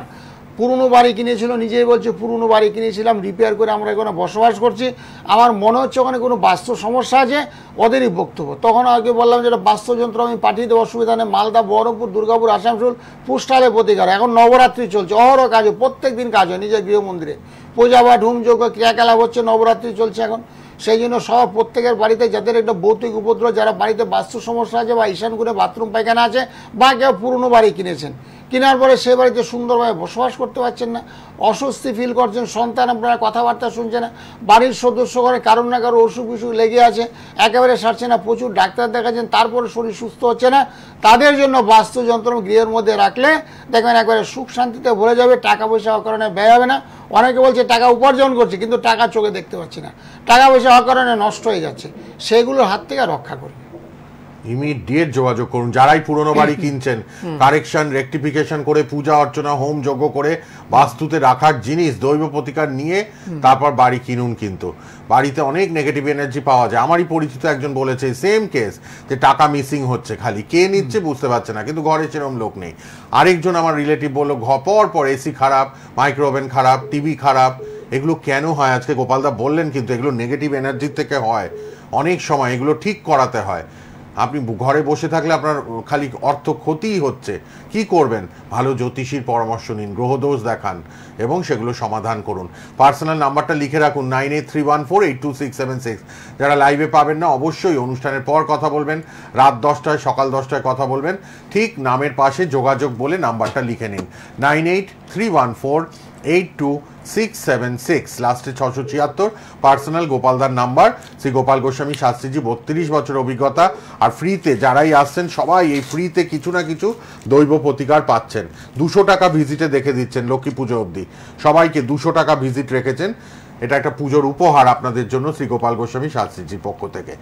পুরনো বাড়ি কিনেছিল, নিজেই বলছে পুরনো বাড়ি কিনেছিলাম, রিপেয়ার করে আমরা এখানে বসবাস করছি, আমার মনে হচ্ছে ওখানে কোনো বাস্তু সমস্যা আছে। ওদেরই বক্তব্য। তখন আগে বললাম যে বাস্তুযন্ত্র আমি পাঠিয়ে দেবো, অসুবিধা নেই। মালদা, বহরমপুর, দুর্গাপুর, আসানসোল, পোস্টালে প্রতিকার। এখন নবরাত্রি চলছে, অহরহ কাজ হয়, প্রত্যেক দিন কাজ হয় নিজের গৃহ মন্দিরে, পূজা পাঠ হোমযজ্ঞ ক্রিয়াকলাপ হচ্ছে, নবরাত্রি চলছে এখন। সেই জন্য সব প্রত্যেকের বাড়িতে যাদের একটা ভৌতিক উপদ্রব, যারা বাড়িতে বাস্তু সমস্যা আছে বা ঈশান করে বাথরুম পায়খানা আছে, বা কেউ পুরনো বাড়ি কিনেছেন, কেনার পরে সে বাড়িতে সুন্দরভাবে বসবাস করতে পারছেন না, অস্বস্তি ফিল করছেন, সন্তান আপনারা কথাবার্তা শুনছে না, বাড়ির সদস্য ঘরে কারোর না কারো অসুখ বিসুখ লেগে আছে, একেবারে সারছে না, প্রচুর ডাক্তার দেখাচ্ছেন, তারপরে শরীর সুস্থ হচ্ছে না, তাদের জন্য বাস্তুযন্ত্র গৃহের মধ্যে রাখলে দেখবেন একবারে সুখ শান্তিতে ভরে যাবে, টাকা পয়সা অকারণে ব্যয় হবে না। অনেকে বলছে টাকা উপার্জন করছে কিন্তু টাকা চোখে দেখতে পাচ্ছি না, টাকা পয়সা অকারণে নষ্ট হয়ে যাচ্ছে, সেগুলোর হাত থেকে রক্ষা করবে। ইমিডিয়েট যোগাযোগ করুন। যারাই পুরনো বাড়ি কিনছেন, কারেকশন রেকটিফিকেশন করে পূজা অর্চনা হোম যজ্ঞ করে বাস্তুতে রাখার জিনিস দৈব প্রতিকার নিয়ে তারপর বাড়ি কিনুন। কিন্তু বাড়িতে অনেক নেগেটিভ এনার্জি পাওয়া যায়। আমারই পরিচিত একজন বলেছে সেম কেস, যে টাকা মিসিং হচ্ছে, খালি কে নিচ্ছে বুঝতে পারছে না, কিন্তু ঘরে সেরকম লোক নেই। আরেকজন আমার রিলেটিভ বললো পর এসি খারাপ, মাইক্রোওভেন খারাপ, টিভি খারাপ। এগুলো কেন হয়? আজকে গোপালদা বললেন, কিন্তু এগুলো নেগেটিভ এনার্জির থেকে হয়। অনেক সময় এগুলো ঠিক করাতে হয়। আপনি ঘরে বসে থাকলে আপনার খালি অর্থ ক্ষতিই হচ্ছে। কি করবেন? ভালো জ্যোতিষীর পরামর্শ নিন, গ্রহদোষ দেখান এবং সেগুলো সমাধান করুন। পার্সোনাল নাম্বারটা লিখে রাখুন 9831482676। যারা লাইভে পাবেন না, অবশ্যই অনুষ্ঠানের পর কথা বলবেন, রাত 10টায় সকাল 10টায় কথা বলবেন, ঠিক নামের পাশে যোগাযোগ বলে নাম্বারটা লিখে নিন 9831482676, লাস্টে 676, পার্সোনাল গোপালদার নাম্বার। শ্রী গোপাল গোস্বামী শাস্ত্রীজি 32 বছর অভিজ্ঞতা। আর ফ্রিতে যারাই আসছেন সবাই এই ফ্রিতে কিছু না কিছু দৈব প্রতিকার পাচ্ছেন। 200 টাকা ভিজিটে দেখে দিচ্ছেন লক্ষ্মী পুজো অবধি, সবাইকে 200 টাকা ভিজিট রেখেছেন। এটা একটা পুজোর উপহার আপনাদের জন্য শ্রী গোপাল গোস্বামী শাস্ত্রীজির পক্ষ থেকে।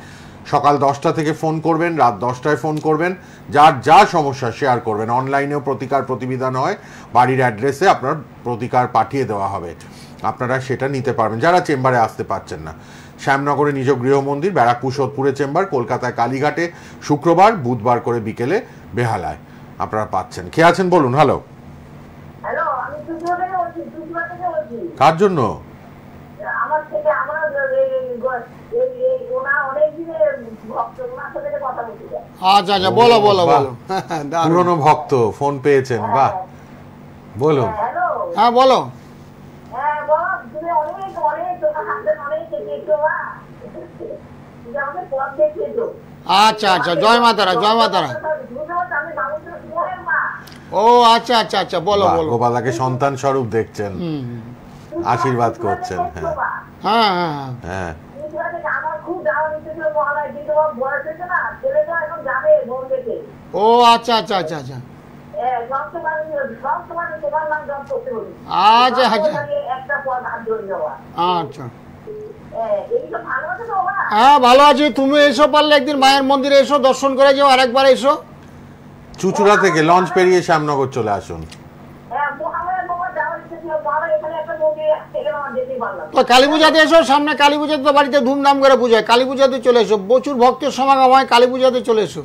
সকাল 10টা থেকে ফোন করবেন, রাত 10টায় ফোন করবেন, যার যা সমস্যা শেয়ার করবেন। অনলাইনেও প্রতিকার প্রতিবিধান হয়, বাড়ির অ্যাড্রেসে আপনার প্রতিকার পাঠিয়ে দেওয়া হবে, আপনারা সেটা নিতে পারবেন যারা চেম্বারে আসতে পারছেন না। শ্যামনগরে নিজ গৃহ মন্দির, ব্যারাকপুর সোদপুরে চেম্বার, কলকাতায় কালীঘাটে শুক্রবার, বুধবার করে বিকেলে বেহালায় আপনারা পাচ্ছেন। কে আছেন বলুন? হ্যালো, কার জন্য? আমার থেকে আমার আচ্ছা আচ্ছা, বলো বলো বলো। পুরনো ভক্ত ফোন পেয়েছেন, বাহ, বলুন। হ্যাঁ বলো। আচ্ছা আচ্ছা, জয় মাতারা, জয় মাতারা। ও আচ্ছা আচ্ছা আচ্ছা, বলো বলো। গোপালাকে সন্তান স্বরূপ দেখছেন, আশীর্বাদ করছেন। হ্যাঁ হ্যাঁ হ্যাঁ হ্যাঁ। ও আচ্ছা আচ্ছা আচ্ছা আচ্ছা আচ্ছা আচ্ছা আচ্ছা, হ্যাঁ ভালো আছি। তুমি এসো, পারলে একদিন মায়ের মন্দিরে এসো, দর্শন করে যাও, আরেকবার এসো। চুচুড়া থেকে লঞ্চ পেরিয়ে শ্যামনগর চলে আসুন। কালী পূজাতে এসো, সামনে কালী পূজাতে তো বাড়িতে ধুমধাম করে পুজো হয়, কালী পূজাতে চলে এসো, প্রচুর ভক্তের সমাগম হয়, কালী পূজাতে চলে এসো।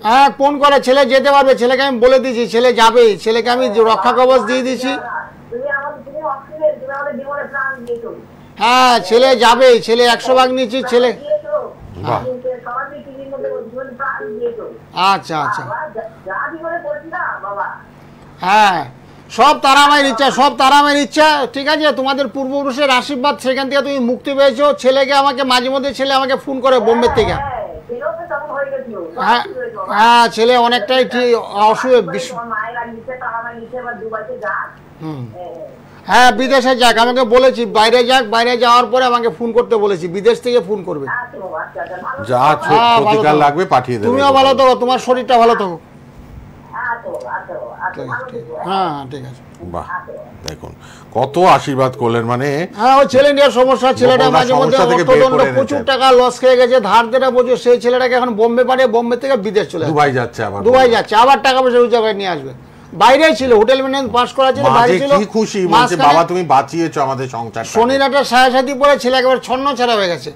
হ্যাঁ ফোন করে, ছেলে যেতে পারবে, ছেলেকে আমি বলে দিয়েছি, ছেলে যাবে, ছেলেকে আমি রক্ষা কবচ দিয়ে দিয়েছি। হ্যাঁ ছেলে যাবে, ছেলে 100 ভাগ নিচ্ছি, ছেলে। আচ্ছা আচ্ছা, হ্যাঁ সব তারামায়ের ইচ্ছা, সব তারামায়ের ইচ্ছা, ঠিক আছে। তোমাদের পূর্বপুরুষের আশীর্বাদ, সেখান থেকে তুমি মুক্তি পেয়েছো। ছেলেকে আমাকে মাঝে মধ্যে ছেলে আমাকে ফোন করে বোম্বে থেকে। হ্যাঁ হ্যাঁ ছেলে অনেকটাই অসুবিধা। হ্যাঁ বিদেশে যাক, আমাকে বলেছি বাইরে যাক, বাইরে যাওয়ার পরে আমাকে ফোন করতে বলেছি, বিদেশ থেকে ফোন করবে। যা প্রতিকার লাগবে পাঠিয়ে দেবে। তুমিও ভালো থাকো, তোমার শরীরটা ভালো থাকো। হ্যাঁ ঠিক আছে। বাহ, দেখুন কত আশীর্বাদ করলেন। মানে হ্যাঁ ওই ছেলে নিয়ে সমস্যা, ছেলেটা মাঝে মধ্যে অর্থদণ্ড প্রচুর টাকা লস খেয়ে গেছে, ধার দেনা প্রচুর, সেই ছেলেটাকে এখন বোম্বে পাঠিয়ে বোম্বে থেকে বিদেশ চলে দুবাই যাচ্ছে, আবার দুবাই যাচ্ছে, আবার টাকা পয়সা ওই জায়গায় নিয়ে আসবে। বাইরে ছিল, হোটেল ম্যানেজমেন্ট পাস করা ছিল, বাইরে ছিল। কি খুশি বলছে, বাবা তুমি বাঁচিয়েছো আমাদের সংসার। শনির একটা সায়াসাথী পরে ছেলে একেবারে ছন্ন ছাড়া হয়ে গেছে।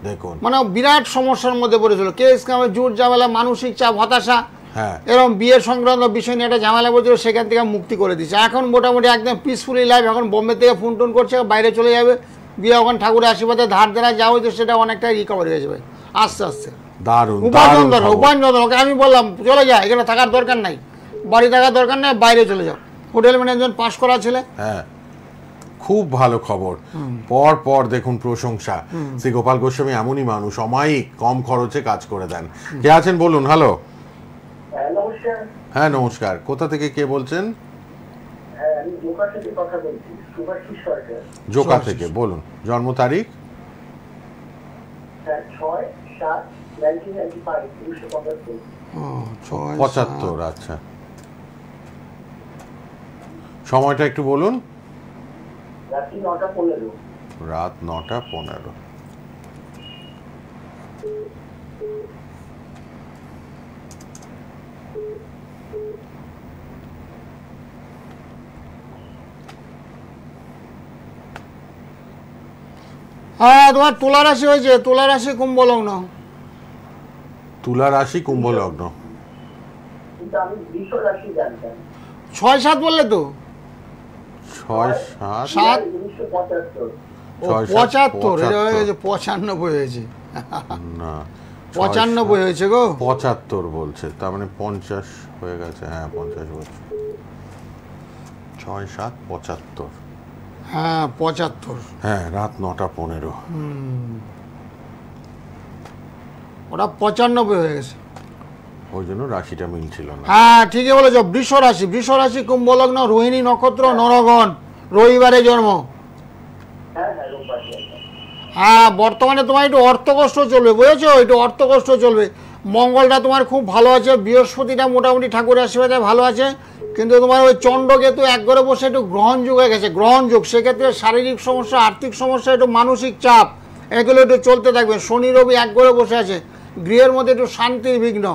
দেখুন মানে বিরাট সমস্যার মধ্যে পড়েছিল, কেস কামে জোর ঝামেলা, মানসিক চাপ, হতাশা, হ্যাঁ এরকম বিয়ের সংক্রান্ত বিষয় নিয়ে একটা ঝামেলা পড়ছিল, সেখান থেকে মুক্তি করে দিচ্ছে। এখন মোটামুটি একদম পিসফুলি লাইফ। এখন বোম্বে থেকে ফোন টোন করছে, বাইরে চলে যাবে, বিয়ে ওখানে ঠাকুরের আশীর্বাদে ধার দেনা যা হয়েছে সেটা অনেকটা রিকভারি হয়ে যাবে আস্তে আস্তে। দারুণ উপার্জন দরকার, উপার্জন দরকার। আমি বললাম চলে যা, এখানে থাকার দরকার নাই, বাড়ি থাকার দরকার নেই, বাইরে চলে যাও। হোটেল ম্যানেজমেন্ট পাস করা ছেলে। হ্যাঁ খুব ভালো খবর। পর পর দেখুন প্রশংসা। শ্রী গোপাল গোস্বামী এমনই মানুষ, অমায়িক, কম খরচে কাজ করে দেন। কে আছেন বলুন। হ্যালো। হ্যাঁ নমস্কার, কোথা থেকে কে বলছেন? জোকা থেকে বলুন। জন্ম তারিখ? 75। আচ্ছা, সময়টা একটু বলুন। রাত 9:15। হ্যাঁ তোমার তুলা রাশি হয়েছে, তুলা রাশি কুম্ভ লগ্ন। তুলা রাশি কুম্ভ লগ্ন। 6-7 বললে তো? 6-7 75। এটা হয়ে গেছে 95 হয়েছে। না 95 হয়েছে গো। 75 বলছে, তার মানে 50 হয়ে গেছে। হ্যাঁ 50 বলছে। 6-7 75। হ্যাঁ 75। হ্যাঁ রাত 9:15। ওটা 95 হয়ে গেছে, ওই জন্য রাশিটা মিলছিল না। হ্যাঁ ঠিকই বলেছ। বৃষ রাশি, বৃষ রাশি কুম্ভ লগ্ন, রোহিণী নক্ষত্র, নরগণ, রবিবারে জন্ম। হ্যাঁ বর্তমানে তোমার একটু অর্থকষ্ট চলবে, বুঝেছো, একটু অর্থকষ্ট চলবে। মঙ্গলটা তোমার খুব ভালো আছে, বৃহস্পতিটা মোটামুটি ঠাকুরের আশীর্বাদে ভালো আছে, কিন্তু তোমার ওই চন্দ্রকেতু এক ঘরে বসে একটু গ্রহণযোগ হয়ে গেছে, গ্রহণযোগ। সেক্ষেত্রে শারীরিক সমস্যা, আর্থিক সমস্যা, একটু মানসিক চাপ, এগুলো একটু চলতে থাকবে। শনি রবি এক ঘরে বসে আছে, গৃহের মধ্যে একটু শান্তির বিঘ্ন।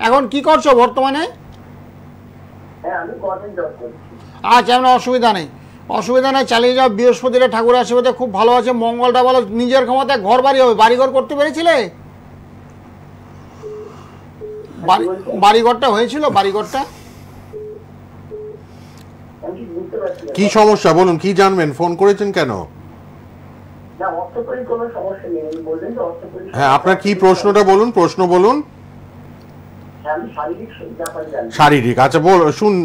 এখন কি করছো বর্তমানে? আচ্ছা এমন অসুবিধা নেই, অসুবিধা নেই, চালিয়ে যাও। বৃহস্পতিটা ঠাকুরের আশীর্বাদে খুব ভালো আছে, মঙ্গলটা ভালো, নিজের ক্ষমতায় ঘর বাড়ি হবে। বাড়িঘর করতে পেরেছিলে? বাড়িঘরটা হয়েছিল? বাড়িঘরটা কি সমস্যা বলুন, কি জানবেন, ফোন করেছেন কেন? হ্যাঁ আপনার কি প্রশ্নটা বলুন, প্রশ্ন বলুন। শারীরিক, আচ্ছা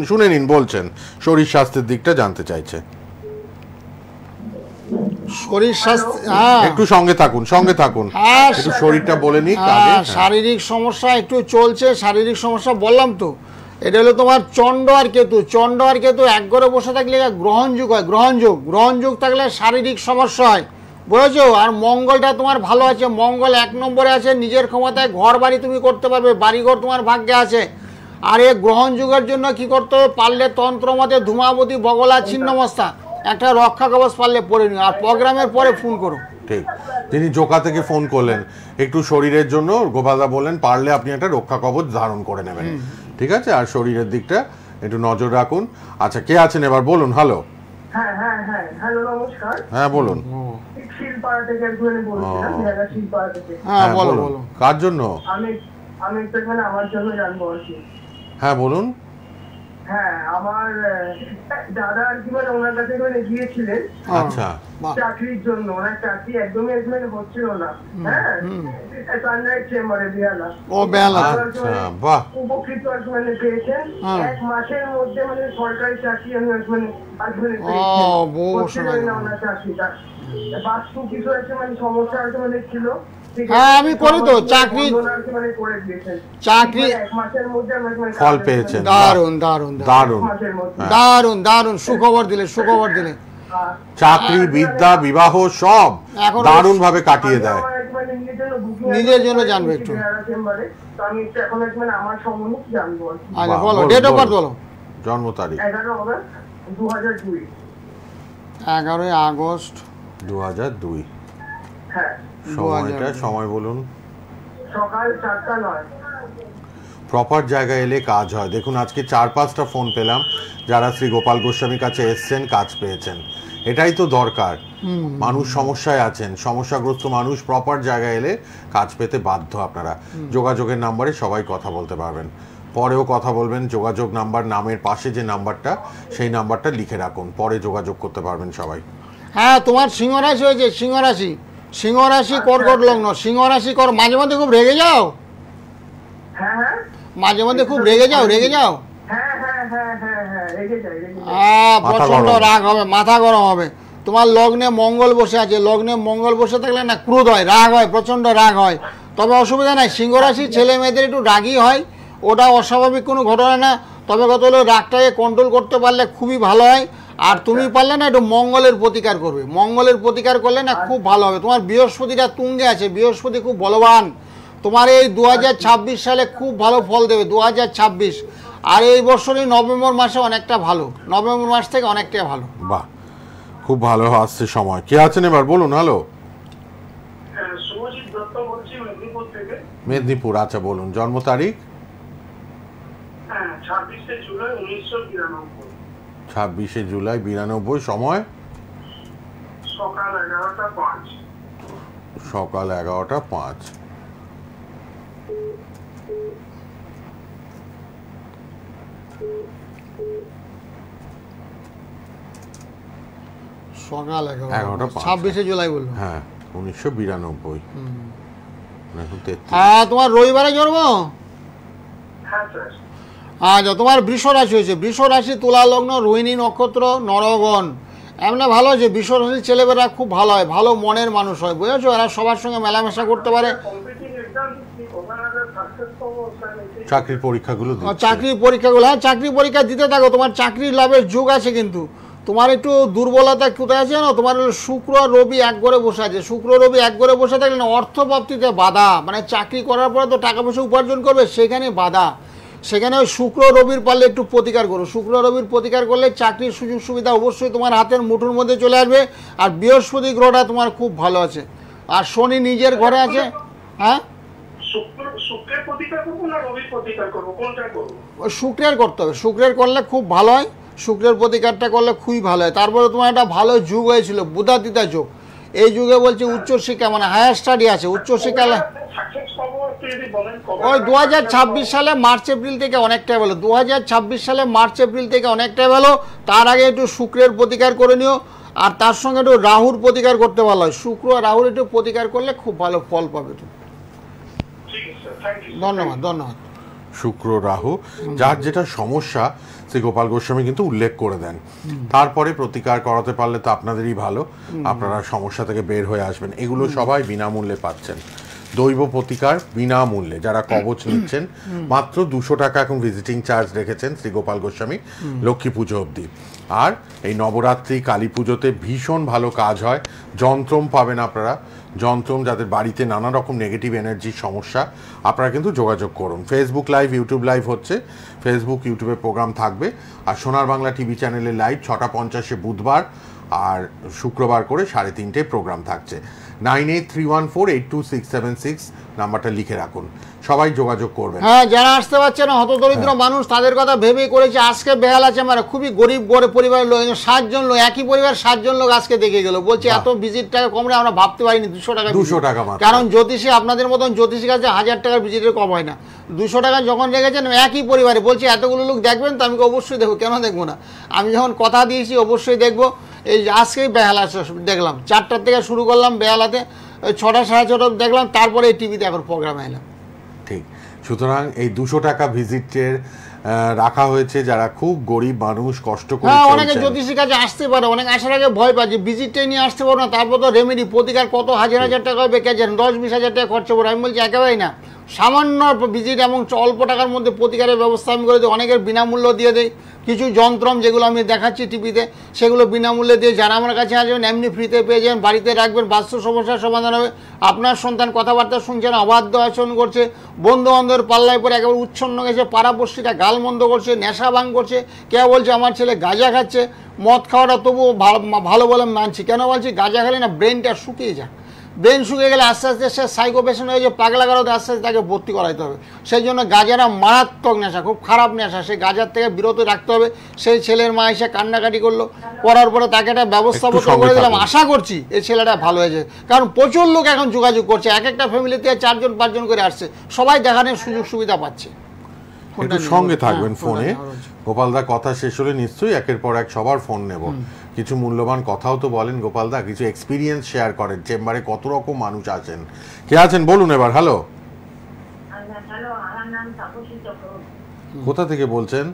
শুনে নিন, বলছেন শরীর স্বাস্থ্যের দিকটা জানতে চাইছে। শরীর স্বাস্থ্য, হ্যাঁ একটু সঙ্গে থাকুন, সঙ্গে থাকুন, একটু শরীরটা বলে নিক আগে। শারীরিক সমস্যা একটু চলছে, শারীরিক সমস্যা বললাম তো। এটা হলো তোমার চন্ড আর কেতু, চন্ড আর কেতু এক ঘরে বসে থাকলে গ্রহণযোগ হয়, গ্রহণযোগ, গ্রহণযোগ থাকলে শারীরিক সমস্যা হয়, বুঝেছো। আর মঙ্গলটা তোমার ভালো আছে, মঙ্গল 1 নম্বরে আছে, নিজের ক্ষমতায় ঘর বাড়ি তুমি করতে পারবে, বাড়িঘর তোমার ভাগ্যে আছে। আর এই গ্রহণযোগের জন্য কি করতে হবে, পারলে তন্ত্র মতে ধূমাবতী বগলা ছিন্নমস্তা একটা রক্ষা কবচ পারলে পড়ে নিও, আর প্রোগ্রামের পরে ফোন করো। ঠিক, তিনি জোকা থেকে ফোন করলেন, একটু শরীরের জন্য গোপালদা বললেন পারলে আপনি একটা রক্ষা কবচ ধারণ করে নেবেন, ঠিক আছে, আর শরীরের দিকটা একটু নজর রাখুন। আচ্ছা কে আছেন এবার বলুন। হ্যালো। হ্যাঁ হ্যাঁ হ্যাঁ হ্যালো নমস্কার। হ্যাঁ বলুন। শিলপাড়া থেকে বলছিলাম, শিলপাড়া থেকে। হ্যাঁ বলো বলো, কার জন্য? আমি একটু আমার জন্য জানবো আর কি। হ্যাঁ বলুন। হ্যাঁ আমার দাদা আর কি ওনার কাছে গিয়েছিলেন আচ্ছা চাকরির জন্য, ওনার চাকরি একদমই হচ্ছিল না। হ্যাঁ সানরাইজ চেম্বারে বেহালা। ও বেহালা, আচ্ছা বাহ, উপকৃত পেয়েছেন 1 মাসের মধ্যে সরকারি চাকরি পেয়েছেন। ওনার চাকরিটা বাস্তু কিছু একটা সমস্যা ছিল, হ্যাঁ আমি করি তো চাকরি চাকরি ফল পেয়েছেন, দারুন দারুন দারুণ দারুন দারুন সুখবর দিলে সুখবর দিলে। চাকরি, বিদ্যা, বিবাহ সব এখন দারুণ ভাবে কাটিয়ে দেয়। নিজের জন্য জানবে একটু। আচ্ছা বলো ডেট অফ বার্থ বলো। জন্ম তারিখ 11 আগস্ট 2002। হ্যাঁ, সময়টা সময় বলুন। সকাল 4:09। প্রপার জায়গায় এলে কাজ হয়। দেখুন আজকে 4-5টা ফোন পেলাম যারা শ্রী গোপাল গোস্বামীর কাছে এসছেন, কাজ পেয়েছেন। এটাই তো দরকার। মানুষ সমস্যায় আছেন, সমস্যাগ্রস্ত মানুষ প্রপার জায়গায় এলে কাজ পেতে বাধ্য। আপনারা যোগাযোগের নাম্বারে সবাই কথা বলতে পারবেন, পরেও কথা বলবেন। যোগাযোগ নাম্বার, নামের পাশে যে নাম্বারটা, সেই নাম্বারটা লিখে রাখুন, পরে যোগাযোগ করতে পারবেন সবাই। হ্যাঁ তোমার সিংহ রাশি হয়েছে, সিংহ রাশি, সিংহ রাশি কর্কট লগ্ন, সিংহ রাশি কর। মাঝে মধ্যে খুব রেগে যাও, হ্যাঁ হ্যাঁ মাঝে মধ্যে খুব রেগে যাও, রেগে যাও। হ্যাঁ হ্যাঁ হ্যাঁ হ্যাঁ হ্যাঁ রেগে যাই, রেগে যাই। প্রচন্ড রাগ হবে, মাথা গরম হবে। তোমার লগ্নে মঙ্গল বসে আছে, লগ্নে মঙ্গল বসে থাকলে না ক্রোধ হয়, রাগ হয়, প্রচন্ড রাগ হয়। তবে অসুবিধা নাই, সিংহ রাশির ছেলে মেয়েদের একটু রাগই হয়, ওটা অস্বাভাবিক কোনো ঘটনা না। তবে কত হলো রাগটাকে কন্ট্রোল করতে পারলে খুবই ভালো হয়। আর তুমি পারলে না একটু মঙ্গলের প্রতিকার করবে, মঙ্গলের প্রতিকার করলে না খুব ভালো হবে। তোমার বৃহস্পতিটা তুঙ্গে আছে, বৃহস্পতি খুব বলবান। তোমার এই 2026 সালে খুব ভালো ফল দেবে 2026। আর এই বছরই নভেম্বর মাসে অনেকটা ভালো, নভেম্বর মাস থেকে অনেকটা ভালো। বাহ, খুব ভালো আসছে সময়। কে আছেন এবার বলুন। হ্যালো, শুভজিৎ দত্ত বলছি মেদিনীপুর থেকে। মেদিনীপুর, আচ্ছা বলুন। জন্ম তারিখ? হ্যাঁ 26শে জুলাই 1992। 26শে জুলাই 92। সময়? সকাল 11:05। সকাল 11:05। সকাল 11:05। 26শে জুলাই বললো। হ্যাঁ 1992। এখন 33। হ্যাঁ তোমার রবিবারে জন্ম। হ্যাঁ স্যার। আচ্ছা তোমার বৃষ রাশি হয়েছে, বৃষ রাশি তুলা লগ্ন, রোহিণী নক্ষত্র, নরগণ। এমনি ভালো হয়েছে, বৃষ রাশির ছেলেমেয়েরা খুব ভালো হয়, ভালো মনের মানুষ হয়, বুঝেছো? এরা সবার সঙ্গে মেলামেশা করতে পারে। চাকরির পরীক্ষাগুলো দিচ্ছেন? চাকরির পরীক্ষাগুলো, হ্যাঁ চাকরির পরীক্ষা দিতে থাকো, তোমার চাকরির লাভের যোগ আছে। কিন্তু তোমার একটু দুর্বলতা কোথায় আছে না, তোমার শুক্র রবি এক ঘরে বসে আছে। শুক্র রবি এক ঘরে বসে থাকলে না অর্থপ্রাপ্তিতে বাধা, মানে চাকরি করার পরে তো টাকা পয়সা উপার্জন করবে, সেখানে বাধা। সেখানে ওই শুক্র রবির পারলে একটু প্রতিকার করো। শুক্র রবির প্রতিকার করলে চাকরির সুযোগ সুবিধা অবশ্যই তোমার হাতের মুঠোর মধ্যে চলে আসবে। আর বৃহস্পতি গ্রহটা তোমার খুব ভালো আছে, আর শনি নিজের ঘরে আছে। হ্যাঁ শুক্রের প্রতিকার করবো না রবির প্রতিকার করবো, কোনটা করবো? ওই শুক্রের করতে হবে, শুক্রের করলে খুব ভালো হয়, শুক্রের প্রতিকারটা করলে খুবই ভালো হয়। তারপরে তোমার একটা ভালো যুগ হয়েছিল বুধাদিতা যুগ, এই যুগে বলছে উচ্চশিক্ষা মানে হায়ার স্টাডি আছে, উচ্চশিক্ষা ওই 2026 সালে মার্চ এপ্রিল থেকে অনেকটাই ভালো। 2026 সালে মার্চ এপ্রিল থেকে অনেকটাই ভালো। তার আগে একটু শুক্রের প্রতিকার করে নিও, আর তার সঙ্গে একটু রাহুর প্রতিকার করতে ভালো হয়। শুক্র আর রাহুর একটু প্রতিকার করলে খুব ভালো ফল পাবে তুমি। ধন্যবাদ ধন্যবাদ। শুক্র রাহু, যার যেটা সমস্যা শ্রী গোপাল গোস্বামী কিন্তু উল্লেখ করে দেন। তারপরে প্রতিকার করাতে পারলে তো আপনাদেরই ভালো, আপনারা সমস্যা থেকে বের হয়ে আসবেন। এগুলো সবাই বিনামূল্যে পাচ্ছেন। দৈব প্রতিকার বিনামূল্যে, যারা কবচ নিচ্ছেন মাত্র 200 টাকা এখন ভিজিটিং চার্জ রেখেছেন শ্রী গোপাল গোস্বামী লক্ষ্মী পুজো অবধি। আর এই নবরাত্রি কালী পুজোতে ভীষণ ভালো কাজ হয়। যন্ত্রম পাবেন আপনারা, যন্ত্রম যাদের বাড়িতে নানা রকম নেগেটিভ এনার্জির সমস্যা, আপনারা কিন্তু যোগাযোগ করুন। ফেসবুক লাইভ, ইউটিউব লাইভ হচ্ছে, ফেসবুক ইউটিউবে প্রোগ্রাম থাকবে। আর সোনার বাংলা টিভি চ্যানেলে লাইভ 6:50 বুধবার আর শুক্রবার করে 3:30 প্রোগ্রাম থাকছে। 9831482676 নাম্বারটা লিখে রাখুন, সবাই যোগাযোগ করবেন। হ্যাঁ যারা আসতে পারছে না হতদরিদ্র মানুষ, তাদের কথা ভেবেই করেছে। আজকে বেহাল আছে মানে খুবই গরিব পরিবারের লোক, 7 জন লোক, একই পরিবার 7 জন লোক আজকে দেখে গেল। বলছে এত ভিজিট টাকা কমরে আমরা ভাবতে পারিনি। 200 টাকা মাত্র। কারণ জ্যোতিষী আপনাদের মতন জ্যোতিষীর কাছে 1000 টাকার ভিজিটের কম হয় না। 200 টাকা যখন রেখেছেন একই পরিবারে, বলছে এতগুলো লোক দেখবেন তো, আমি অবশ্যই দেখবো, কেন দেখবো না। আমি যখন কথা দিয়েছি অবশ্যই দেখবো। এই আজকেই বেহালা দেখলাম, 4টার থেকে শুরু করলাম বেহালাতে, 6টা 6:30 দেখলাম, তারপরে এই টিভিতে এখন প্রোগ্রামে এলাম। ঠিক, সুতরাং এই 200 টাকা ভিজিটের রাখা হয়েছে যারা খুব গরিব মানুষ, কষ্ট করে হ্যাঁ, অনেকে চলছেন। জ্যোতিষীর কাছে আসতে পারে, অনেকে আসার আগে ভয় পায় যে ভিজিটটাই নিয়ে আসতে পারো না, তারপর তো রেমেডি প্রতিকার কত হাজার হাজার টাকা হবে, কে জানেন 10-20 হাজার টাকা খরচা করে। আমি বলছি একেবারেই না, সামান্য ভিজিট এবং অল্প টাকার মধ্যে প্রতিকারের ব্যবস্থা আমি করে দিই। অনেকের বিনামূল্য দিয়ে দেয়, কিছু যন্ত্রম যেগুলো আমি দেখাচ্ছি টিভিতে সেগুলো বিনামূল্যে দিয়ে যারা আমার কাছে আসবেন এমনি ফ্রিতে পেয়ে যাবেন, বাড়িতে রাখবেন, বাস্তু সমস্যার সমাধান হবে। আপনার সন্তান কথাবার্তা শুনছেন, অবাধ্য আচরণ করছে, বন্ধু বান্ধবের পাল্লায় পরে একেবারে উচ্ছন্ন গেছে, পাড়াপড়শিটা গালমন্দ করছে, নেশা ভাঙ করছে, কেউ বলছে আমার ছেলে গাঁজা খাচ্ছে, মদ খাওয়াটা তবুও ভালো বলে মানছি। কেন বলছি, গাঁজা খেলে না ব্রেনটা শুকিয়ে যায়, ব্রেন শুকিয়ে গেলে আস্তে আস্তে সে সাইকো পেশেন্ট হয়ে যে পাগলা গারদে আস্তে আস্তে তাকে ভর্তি করাইতে হবে। সেই জন্য গাঁজাটা মারাত্মক নেশা, খুব খারাপ নেশা, সেই গাঁজার থেকে বিরত রাখতে হবে। সেই ছেলের মা এসে কান্নাকাটি করলো, করার পরে তাকে একটা ব্যবস্থাপত্র করে দিলাম, আশা করছি এই ছেলেটা ভালো হয়েছে। কারণ প্রচুর লোক এখন যোগাযোগ করছে, এক একটা ফ্যামিলিতে 4-5 করে আসছে, সবাই দেখানোর সুযোগ সুবিধা পাচ্ছে। একটু সঙ্গে থাকবেন ফোনে। গোপালদা কথা শেষ হলে নিশ্চয়ই একের পর এক সবার ফোন নেব। কিছু মূল্যবান কথাও তো বলেন গোপালদা, কিছু এক্সপিরিয়েন্স শেয়ার করেন, চেম্বারে কত রকম মানুষ আছেন। কে আছেন বলুন এবার। হ্যালো, কোথা থেকে বলছেন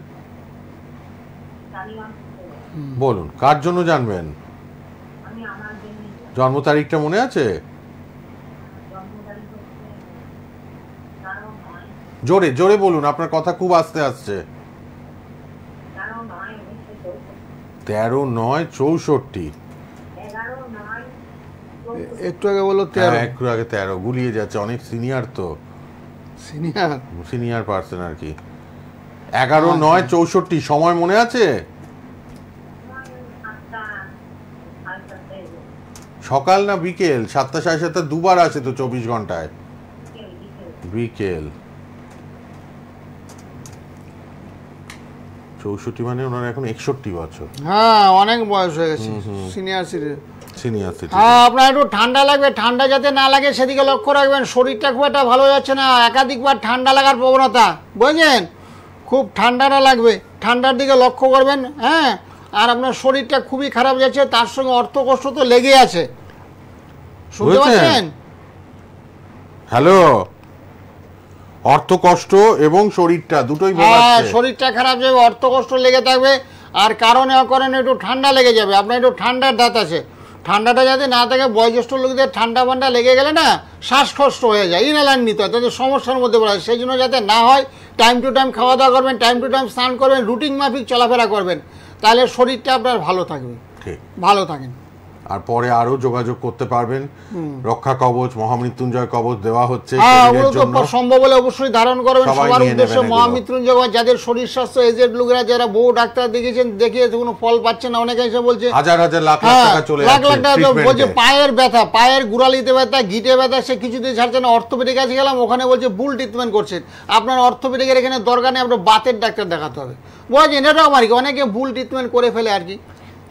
বলুন, কার জন্য জানবেন? জন্ম তারিখটা মনে আছে? জোরে জোরে বলুন, আপনার কথা খুব আস্তে আসছে। 13/9/64। একটু আগে বলো 13, একটু আগে 13, গুলিয়ে যাচ্ছে, অনেক সিনিয়র তো, সিনিয়র পার্সন আর কি। 11/9/64 সময় মনে আছে? সকাল না বিকেল? 7টা 7:30 দুবার আছে তো 24 ঘন্টায়। বিকেল। 64 মানে ওনার এখন 61 বছর। হ্যাঁ, অনেক বয়স হয়ে গেছে, সিনিয়র সিটিজেন। হ্যাঁ, আপনার একটু ঠান্ডা লাগবে, ঠান্ডা যাতে না লাগে সেদিকে লক্ষ্য রাখবেন। শরীরটা খুব একটা ভালো যাচ্ছে না, একাধিকবার ঠান্ডা লাগার প্রবণতা, বুঝলেন? খুব ঠান্ডাটা লাগবে, ঠান্ডার দিকে লক্ষ্য করবেন। হ্যাঁ, আর আপনার শরীরটা খুবই খারাপ যাচ্ছে, তার সঙ্গে অর্থকষ্ট তো লেগে আছে, শুনতে পাচ্ছেন? হ্যালো, অর্থ কষ্ট এবং শরীরটা দুটোই হ্যাঁ, শরীরটা খারাপ যাবে, অর্থ কষ্ট লেগে থাকবে, আর কারণে অকারণে একটু ঠান্ডা লেগে যাবে। আপনার একটু ঠান্ডার ধাত আছে, ঠান্ডাটা যাতে না থাকে, বয়োজ্যেষ্ঠ লোকদের ঠান্ডা ফান্ডা লেগে গেলে না শ্বাসকষ্ট হয়ে যায়, ইনহেলার নিতে হয়, তাদের সমস্যার মধ্যে পড়ে। সেই জন্য যাতে না হয় টাইম টু টাইম খাওয়া দাওয়া করবেন, টাইম টু টাইম স্নান করবেন, রুটিন মাফিক চলাফেরা করবেন, তাহলে শরীরটা আপনার ভালো থাকবে। ভালো থাকেন। আর পরে আরো যোগাযোগ করতে পারবেন। রক্ষা কবচ, মহামৃত্যুঞ্জয় কবচ দেওয়া হচ্ছে, সম্ভব হলে অবশ্যই ধারণ করবেন। সবার উদ্দেশ্যে মহামৃত্যুঞ্জয় কবচ, যাদের শরীর স্বাস্থ্য এজেড লোকেরা, যারা বহু ডাক্তার দেখিয়েছেন, দেখিয়ে কোনো ফল পাচ্ছেন না, অনেকে এসে বলছে হাজার হাজার লাখ লাখ টাকা চলে যাচ্ছে, লাখ লাখ টাকা বলছে পায়ের ব্যথা, পায়ের গুড়ালিতে ব্যথা, গিটে ব্যথা, সে কিছুতেই ছাড়ছে না। অর্থোপেডিক কাছে গেলাম, ওখানে বলছে ভুল ট্রিটমেন্ট করছেন, আপনার অর্থোপেডিকের এখানে দরকার নেই, আপনার বাতের ডাক্তার দেখাতে হবে। বলছেন এটাও আর কি, অনেকে ভুল ট্রিটমেন্ট করে ফেলে আর কি,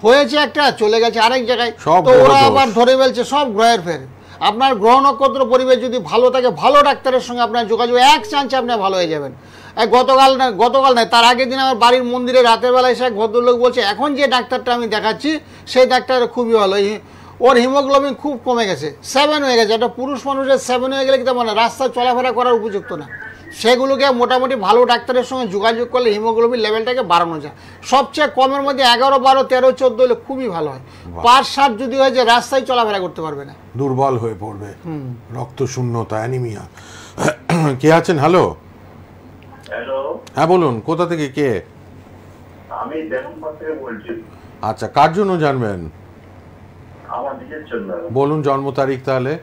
হয়েছে একটা চলে গেছে আরেক জায়গায়, তো ওরা আবার ধরে ফেলছে সব গ্রহের ফের। আপনার গ্রহ নক্ষত্র পরিবেশ যদি ভালো থাকে, ভালো ডাক্তারের সঙ্গে আপনার যোগাযোগ, এক চান্সে আপনি ভালো হয়ে যাবেন। গতকাল নয়, তার আগের দিন আমার বাড়ির মন্দিরে রাতের বেলায় এসে এক ভদ্রলোক বলছে, এখন যে ডাক্তারটা আমি দেখাচ্ছি সেই ডাক্তার খুবই ভালো, ওর হিমোগ্লোবিন খুব কমে গেছে, 7 হয়ে গেছে। একটা পুরুষ মানুষের 7 হয়ে গেলে কি মানে রাস্তায় চলাফেরা করার উপযুক্ত না। সেগুলোকে মোটামুটি ভালো ডাক্তারের সঙ্গে যোগাযোগ করলে হিমোগ্লোবিন লেভেলটাকে বাড়ানো যায়। সবচেয়ে কমের মধ্যে 11, 12, 13, 14 হলে খুবই ভালো হয়। 5, 7 যদি হয় যে রাস্তায় চলাফেরা করতে পারবে না, দুর্বল হয়ে পড়বে, রক্ত শূন্যতা, অ্যানিমিয়া। কে আছেন? হ্যালো। হ্যালো, হ্যাঁ বলুন, কোথা থেকে কে? আমি দেবনপাড় থেকে বলছি। আচ্ছা, কার জন্য জানবেন? আমার নিজের জন্য। বলুন জন্ম তারিখ তাহলে।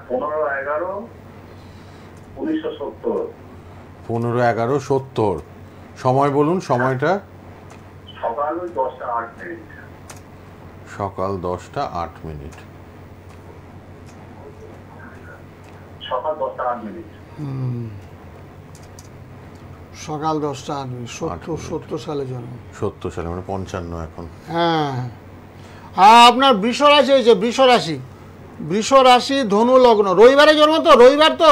15/11/1970। 15/11/70। সময় বলুন, সময়টা? সকাল 10:08। সকাল 10:08। সকাল 10:08। সকাল 10:08। 70 সালে জন্ম। 70 সালে মানে 55 এখন। হ্যাঁ হ্যাঁ, আপনার বৃষ রাশি হয়েছে, বৃষ রাশি, বৃষ রাশি, ধনু লগ্ন। রবিবারে জন্ম তো? রবিবার তো?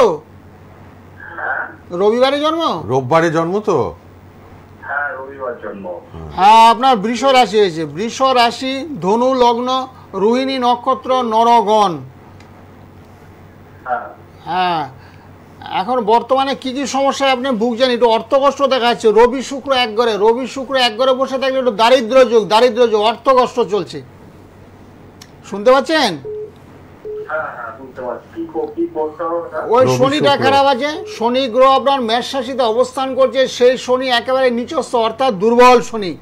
রবিবারে জন্ম? রোববারে জন্ম তো? হ্যাঁ, রবিবার জন্ম। হ্যাঁ, আপনার বৃষ রাশি হয়েছে, বৃষ রাশি, ধনু লগ্ন, রোহিণী নক্ষত্র, নরগণ। হ্যাঁ হ্যাঁ, এখন বর্তমানে কি কি সমস্যায় আপনি ভুগছেন? একটু অর্থকষ্ট দেখা যাচ্ছে। রবি শুক্র এক ঘরে বসে থাকলে একটু দারিদ্র যোগ অর্থকষ্ট চলছে। শুনতে পাচ্ছেন? ওই শনিটা খারাপ আছে। শনি গ্রহ আপনার মেষ রাশিতে অবস্থান করছে, সেই শনি একেবারে নিচস্থ অর্থাৎ দুর্বল শনি।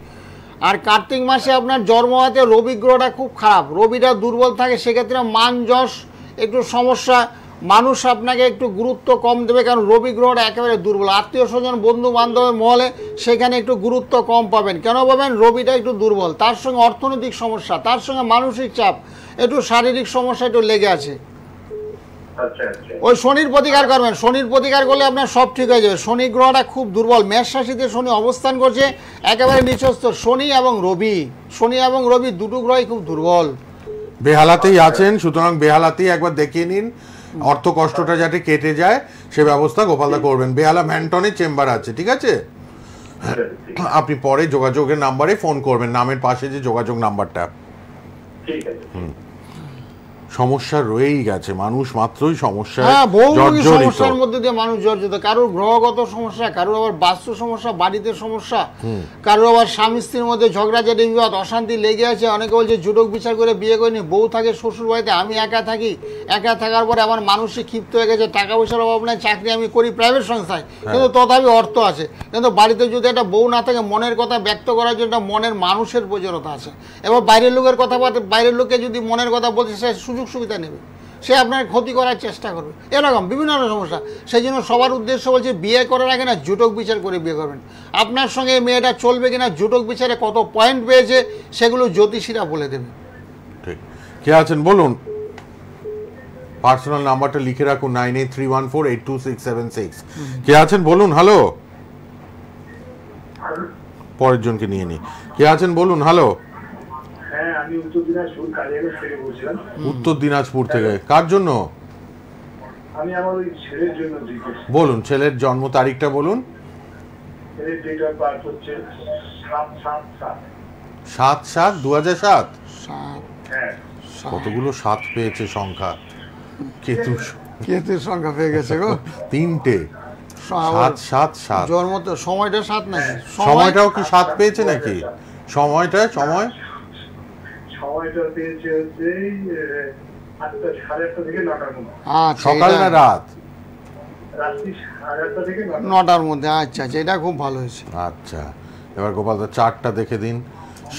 আর কার্তিক মাসে আপনার জন্ম হতে রবি গ্রহটা খুব খারাপ, রবিটা দুর্বল থাকে, সেক্ষেত্রে মান যশ একটু সমস্যা, মানুষ আপনাকে একটু গুরুত্ব কম দেবে, কারণ রবি গ্রহটা একেবারে দুর্বল। আত্মীয় স্বজন বন্ধু বান্ধবের মহলে সেখানে একটু গুরুত্ব কম পাবেন। কেন পাবেন? রবিটা একটু দুর্বল, তার সঙ্গে অর্থনৈতিক সমস্যা, তার সঙ্গে মানসিক চাপ, একটু শারীরিক সমস্যা একটু লেগে আছে। ওই শনির প্রতিকার করবেন, শনির প্রতিকার করলে আপনার সব ঠিক হয়ে যাবে। শনি গ্রহটা খুব দুর্বল, মেষ রাশিতে শনি অবস্থান করছে একেবারে নিচস্থ। শনি এবং রবি দুটো গ্রহই খুব দুর্বল, বেহালাতেই আছেন, সুতরাং বেহালাতেই একবার দেখিয়ে নিন, অর্থ কষ্টটা যাতে কেটে যায় সে ব্যবস্থা গোপালদা করবেন। বেহালা ম্যান্টনের চেম্বার আছে, ঠিক আছে? আপনি পরে যোগাযোগের নাম্বারে ফোন করবেন, নামের পাশে যে যোগাযোগ নাম্বারটা। সমস্যা রয়েই গেছে, মানুষ মাত্রই সমস্যা, সমস্যার মধ্যে দিয়ে মানুষ জর্জরিত। কারোর গ্রহগত সমস্যা, কারোর আবার বাস্তু সমস্যা, বাড়িতে সমস্যা, কারোর আবার স্বামী স্ত্রীর মধ্যে ঝগড়াঝাটি বিবাদ অশান্তি লেগে আছে। অনেকে বলছে জুটক বিচার করে বিয়ে করিনি, বউ থাকে শ্বশুর বাড়িতে, আমি একা থাকি, একা থাকার পরে আমার মানসিক ক্ষিপ্ত হয়ে গেছে, টাকা পয়সার অভাব নাই, চাকরি আমি করি প্রাইভেট সংস্থায়, কিন্তু তথাপি অর্থ আছে, কিন্তু বাড়িতে যদি একটা বউ না থাকে মনের কথা ব্যক্ত করার জন্য মনের মানুষের প্রয়োজনীয়তা আছে। এবার বাইরের লোকের কথা, বাইরের লোককে যদি মনের কথা বলছে সে সুযোগ সুবিধা নেবে, সে আপনার ক্ষতি করার চেষ্টা করবে, এরকম বিভিন্ন সমস্যা। সেই জন্য সবার উদ্দেশ্য বলছে বিয়ে করার আগে না জুটক বিচার করে বিয়ে করবেন। আপনার সঙ্গে মেয়েটা চলবে কিনা, জুটক বিচারে কত পয়েন্ট পেয়েছে সেগুলো জ্যোতিষীরা বলে দেবে। ঠিক, কে আছেন বলুন? পার্সোনাল নাম্বারটা লিখে রাখুন 9831482676। কে আছেন বলুন? হ্যালো, পরের জনকে নিয়ে নি। কে আছেন বলুন? হ্যালো, উত্তর দিনাজপুর থেকে। কার জন্য? আমি আমার ওই ছেলের জন্য জিজ্ঞেস। বলুন, ছেলের জন্ম তারিখটা বলুন। ছেলের ডেট অফ বার্থ হচ্ছে 7/7/2007। হ্যাঁ, কতগুলো 7 পেয়েছে সংখ্যা, কেতুর সংখ্যা পেয়ে গেছে গো, 3টে। 7/7/7 জন্ম তো সময়টা 7 নাকি? সময়টাও কি 7 পেয়েছে নাকি? সময়টা পেয়েছে হচ্ছে 8টা, 8:30 থেকে 9টার মধ্যে। সকাল না রাত? রাত্রি 8:30 থেকে 9টার মধ্যে। আচ্ছা, এটা খুব ভালো হয়েছে। আচ্ছা, এবার গোপালদা চার্টটা দেখে দিন।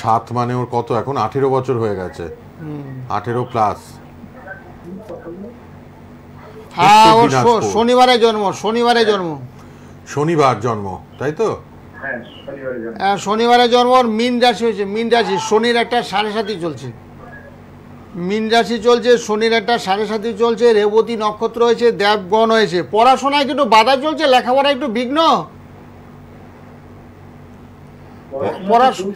7 মানে ওর কত এখন? 18 বছর হয়ে গেছে, 18 প্লাস। হ্যাঁ, ওর শনিবারে জন্ম, শনিবার জন্ম, তাই তো? শনিবারে জন্ম। মীন রাশি হয়েছে, মীন রাশি। শনির একটা 7.5 চলছে, মীন রাশি চলছে, শনির একটা 7.5 চলছে, রেবতী নক্ষত্র হয়েছে, দেবগণ হয়েছে। পড়াশোনায় একটু বাধা চলছে, লেখাপড়া একটু বিঘ্ন।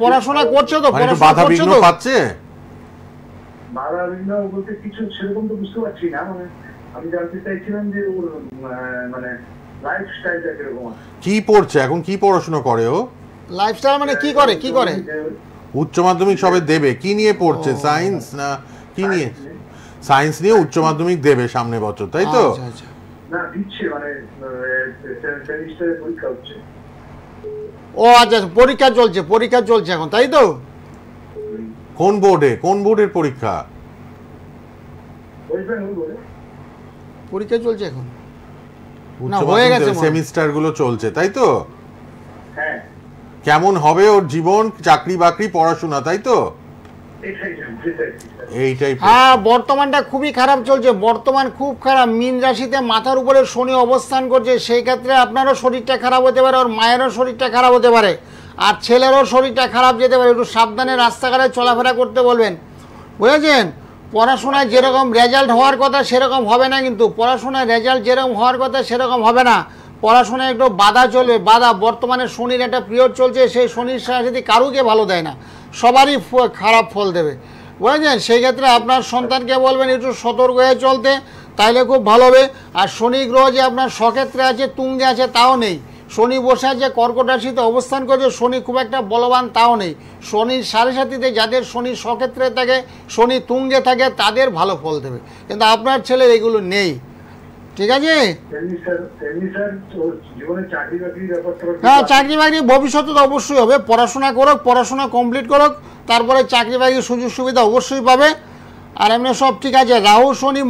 পড়াশোনা করছে তো, বাধা বিঘ্ন পাচ্ছে। বাধা বিঘ্ন বলতে কিছু সেরকম তো বুঝতে পারছি না। মানে আমি জানতে চাইছিলাম যে ওর মানে লাইফস্টাইলটা কিরকম আছে। কি পড়ছে এখন? কি পড়াশোনা করে ও? লাইফস্টাইল মানে কি করে? উচ্চ মাধ্যমিক সবে দেবে। কি নিয়ে পড়ছে? সায়েন্স না কি নিয়ে? সায়েন্স নিয়ে উচ্চ মাধ্যমিক দেবে সামনে বছর, তাই তো? না, দিচ্ছে মানে সেমিস্টারে পরীক্ষা হচ্ছে। ও আচ্ছা, পরীক্ষা চলছে এখন, তাই তো? কোন বোর্ডের পরীক্ষা? পরীক্ষা চলছে এখন, সেমিস্টার গুলো চলছে, তাই তো? হ্যাঁ। কেমন হবে ওর জীবন, চাকরি বাকরি, পড়াশোনা, তাই তো? এইটাই। হ্যাঁ, বর্তমানটা খুবই খারাপ চলছে, বর্তমান খুব খারাপ। মীন রাশিতে মাথার উপরে শনি অবস্থান করছে, সেই ক্ষেত্রে আপনারও শরীরটা খারাপ হতে পারে, ওর মায়েরও শরীরটা খারাপ হতে পারে, আর ছেলেরও শরীরটা খারাপ যেতে পারে। একটু সাবধানে রাস্তাঘাটে চলাফেরা করতে বলবেন, বুঝেছেন? পড়াশোনায় যেরকম রেজাল্ট হওয়ার কথা সেরকম হবে না, কিন্তু পড়াশোনায় রেজাল্ট যেরকম হওয়ার কথা সেরকম হবে না। পড়াশোনায় একটু বাধা চলবে, বাধা। বর্তমানে শনির একটা পিরিয়ড চলছে, সেই শনির সাথে কারুকে ভালো দেয় না, সবারই খারাপ ফল দেবে, বুঝেছেন? সেই ক্ষেত্রে আপনার সন্তানকে বলবেন একটু সতর্ক হয়ে চলতে, তাইলে খুব ভালো হবে। আর শনি গ্রহ যে আপনার স্বক্ষেত্রে আছে, তুঙ্গে আছে, তাও নেই। শনি বসে আছে কর্কট রাশিতে অবস্থান করছে, শনি খুব একটা বলবান তাও নেই। শনির 7.5-তে যাদের শনি স্বক্ষেত্রে থাকে, শনি তুঙ্গে থাকে, তাদের ভালো ফল দেবে, কিন্তু আপনার ছেলের এগুলো নেই। ঠিক আছে? হ্যাঁ, চাকরি বাকরি ভবিষ্যতে তো অবশ্যই হবে। পড়াশোনা করুক, পড়াশোনা কমপ্লিট করুক, তারপরে চাকরি বাকরির সুযোগ সুবিধা অবশ্যই পাবে। আর এমনি সব ঠিক আছে। রাহু শনি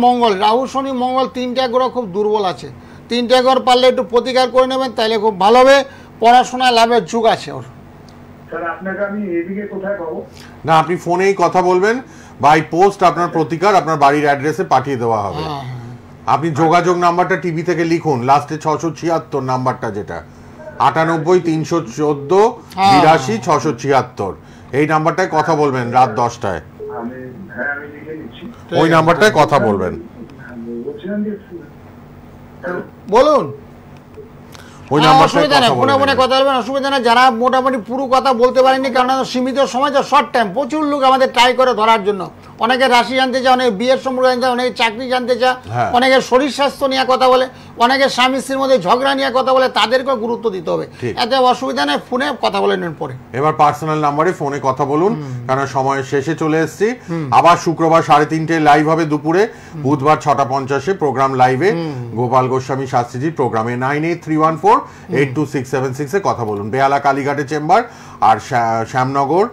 মঙ্গল 3টা গ্রহ খুব দুর্বল আছে। 3টা গ্রহ পারলে একটু প্রতিকার করে নেবেন, তাহলে খুব ভালো হবে। পড়াশোনা লাভের যুগ আছে ওর। স্যার আপনাকে আমি এদিকে কোথায় পাবো? না, আপনি ফোনেই কথা বলবেন, বাই পোস্ট আপনার প্রতিকার আপনার বাড়ির অ্যাড্রেসে পাঠিয়ে দেওয়া হবে। আপনি যোগাযোগ নাম্বারটা টিভি থেকে লিখুন, লাস্টে 676 নাম্বারটা, যেটা 98 314 82 676, এই নাম্বারটায় কথা বলবেন রাত 10টায়। আমি লিখে নিচ্ছি। ওই নাম্বারটায় কথা বলবেন। বলছিলাম যে বলুন। ওই নাম্বারটায় অসুবিধা নেই, কথা ফোনে বলবেন। কথা বলবেন, অসুবিধা নেই। যারা মোটামুটি পুরো কথা বলতে পারেনি, কারণ সীমিত সময় তো, শর্ট টাইম, প্রচুর লোক আমাদের ট্রাই করে ধরার জন্য। অনেকে রাশি জানতে চায়, অনেকে বিয়ের সম্পর্কে জানতে চায়, অনেকে চাকরি জানতে চায়, অনেকে শরীর স্বাস্থ্য নিয়ে কথা বলে, অনেকে স্বামী স্ত্রীর মধ্যে ঝগড়া নিয়ে কথা বলে। তাদেরকেও গুরুত্ব দিতে হবে, এতে অসুবিধা নেই। ফোনে কথা বলে নেন পরে। এবার পার্সোনাল নাম্বারে ফোনে কথা বলুন, কারণ সময়ের শেষে চলে এসেছি। আবার শুক্রবার 3:30 লাইভ হবে দুপুরে, বুধবার 6:50 প্রোগ্রাম লাইভে গোপাল গোস্বামী শাস্ত্রীজির প্রোগ্রামে। 9831482676 এ কথা বলুন। বেহালা কালীঘাটে চেম্বার, আর শ্যামনগর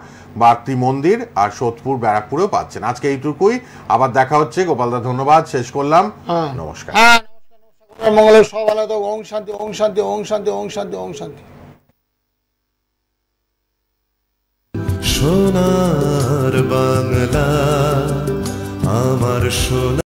বাগতি মন্দির, আর সোদপুর ব্যারাকপুরেও পাচ্ছেন। আজকে এইটুকুই, আবার দেখা হচ্ছে। গোপালদা ধন্যবাদ, শেষ করলাম। নমস্কার। মঙ্গলের সব ভালো তো। ওং শান্তি, ওং শান্তি, ওং শান্তি, ওং শান্তি, ওং শান্তি। সোনার বাংলা আমার সোনা।